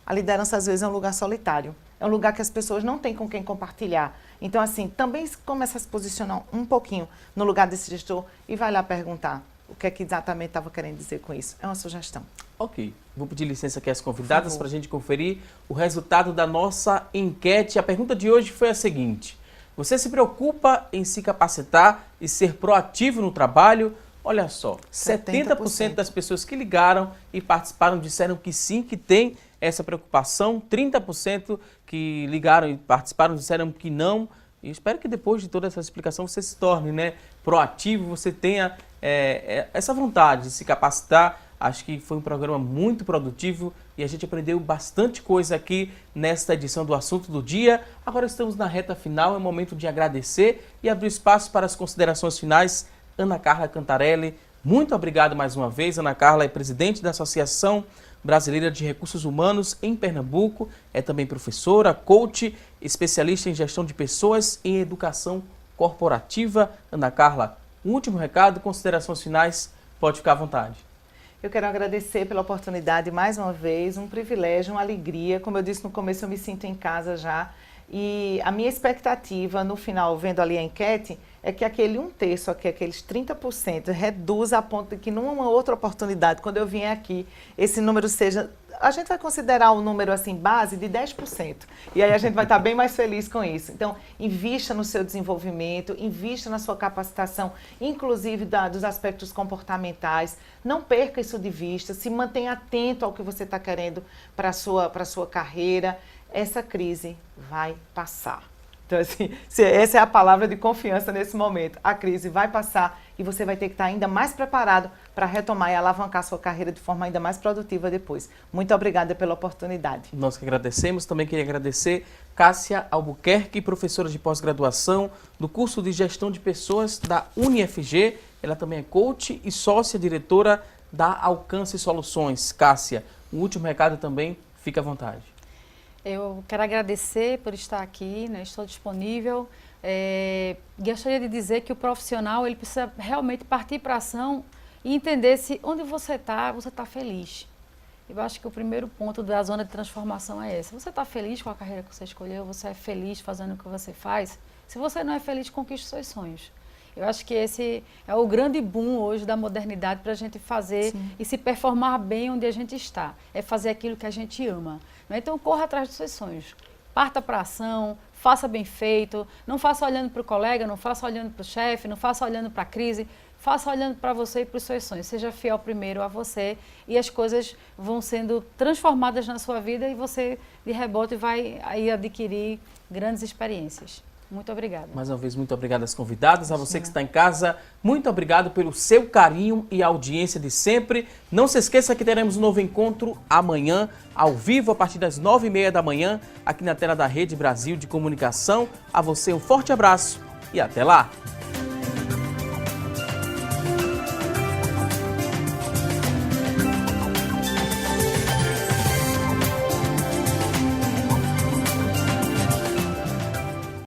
A liderança, às vezes, é um lugar solitário. É um lugar que as pessoas não têm com quem compartilhar. Então, assim, também começa a se posicionar um pouquinho no lugar desse gestor e vai lá perguntar o que é que exatamente estava querendo dizer com isso. É uma sugestão.
Ok. Vou pedir licença aqui às convidadas para a gente conferir o resultado da nossa enquete. A pergunta de hoje foi a seguinte: você se preocupa em se capacitar e ser proativo no trabalho? Olha só, 70% das pessoas que ligaram e participaram disseram que sim, que tem essa preocupação. 30% que ligaram e participaram disseram que não. E espero que depois de toda essa explicação você se torne, né, proativo, você tenha essa vontade de se capacitar. Acho que foi um programa muito produtivo e a gente aprendeu bastante coisa aqui nesta edição do Assunto do Dia. Agora estamos na reta final, é o momento de agradecer e abrir espaço para as considerações finais. Ana Carla Cantarelli, muito obrigado mais uma vez. Ana Carla é presidente da Associação Brasileira de Recursos Humanos em Pernambuco, é também professora, coach, especialista em gestão de pessoas e educação corporativa. Ana Carla, um último recado, considerações finais, pode ficar à vontade.
Eu quero agradecer pela oportunidade mais uma vez, um privilégio, uma alegria. Como eu disse no começo, eu me sinto em casa já. E a minha expectativa no final, vendo ali a enquete, é que aquele 1/3, aqueles 30%, reduza a ponto de que numa outra oportunidade, quando eu vier aqui, esse número seja a gente vai considerar um número assim, base de 10%. E aí a gente vai estar bem mais feliz com isso. Então, invista no seu desenvolvimento, invista na sua capacitação, inclusive dos aspectos comportamentais. Não perca isso de vista, se mantenha atento ao que você está querendo para a sua carreira. Essa crise vai passar. Então, assim, essa é a palavra de confiança nesse momento. A crise vai passar e você vai ter que estar ainda mais preparado para retomar e alavancar sua carreira de forma ainda mais produtiva depois. Muito obrigada pela oportunidade.
Nós que agradecemos. Também queria agradecer Cássia Albuquerque, professora de pós-graduação do curso de Gestão de Pessoas da UniFG. Ela também é coach e sócia-diretora da Alcance Soluções. Cássia, o último recado também, fica à vontade.
Eu quero agradecer por estar aqui, né? Estou disponível. Gostaria de dizer que o profissional ele precisa realmente partir para a ação e entender se onde você está feliz. Eu acho que o primeiro ponto da zona de transformação é esse. Você está feliz com a carreira que você escolheu? Você é feliz fazendo o que você faz? Se você não é feliz, conquiste os seus sonhos. Eu acho que esse é o grande boom hoje da modernidade para a gente fazer e se performar bem onde a gente está. É fazer aquilo que a gente ama. Então, corra atrás dos seus sonhos. Parta para a ação, faça bem feito. Não faça olhando para o colega, não faça olhando para o chefe, não faça olhando para a crise. Faça olhando para você e para os seus sonhos. Seja fiel primeiro a você e as coisas vão sendo transformadas na sua vida e você, de rebote, vai aí adquirir grandes experiências. Muito obrigada.
Mais uma vez, muito obrigado às convidadas. A você que está em casa, muito obrigado pelo seu carinho e audiência de sempre. Não se esqueça que teremos um novo encontro amanhã, ao vivo, a partir das 9h30 da manhã, aqui na tela da Rede Brasil de Comunicação. A você um forte abraço e até lá!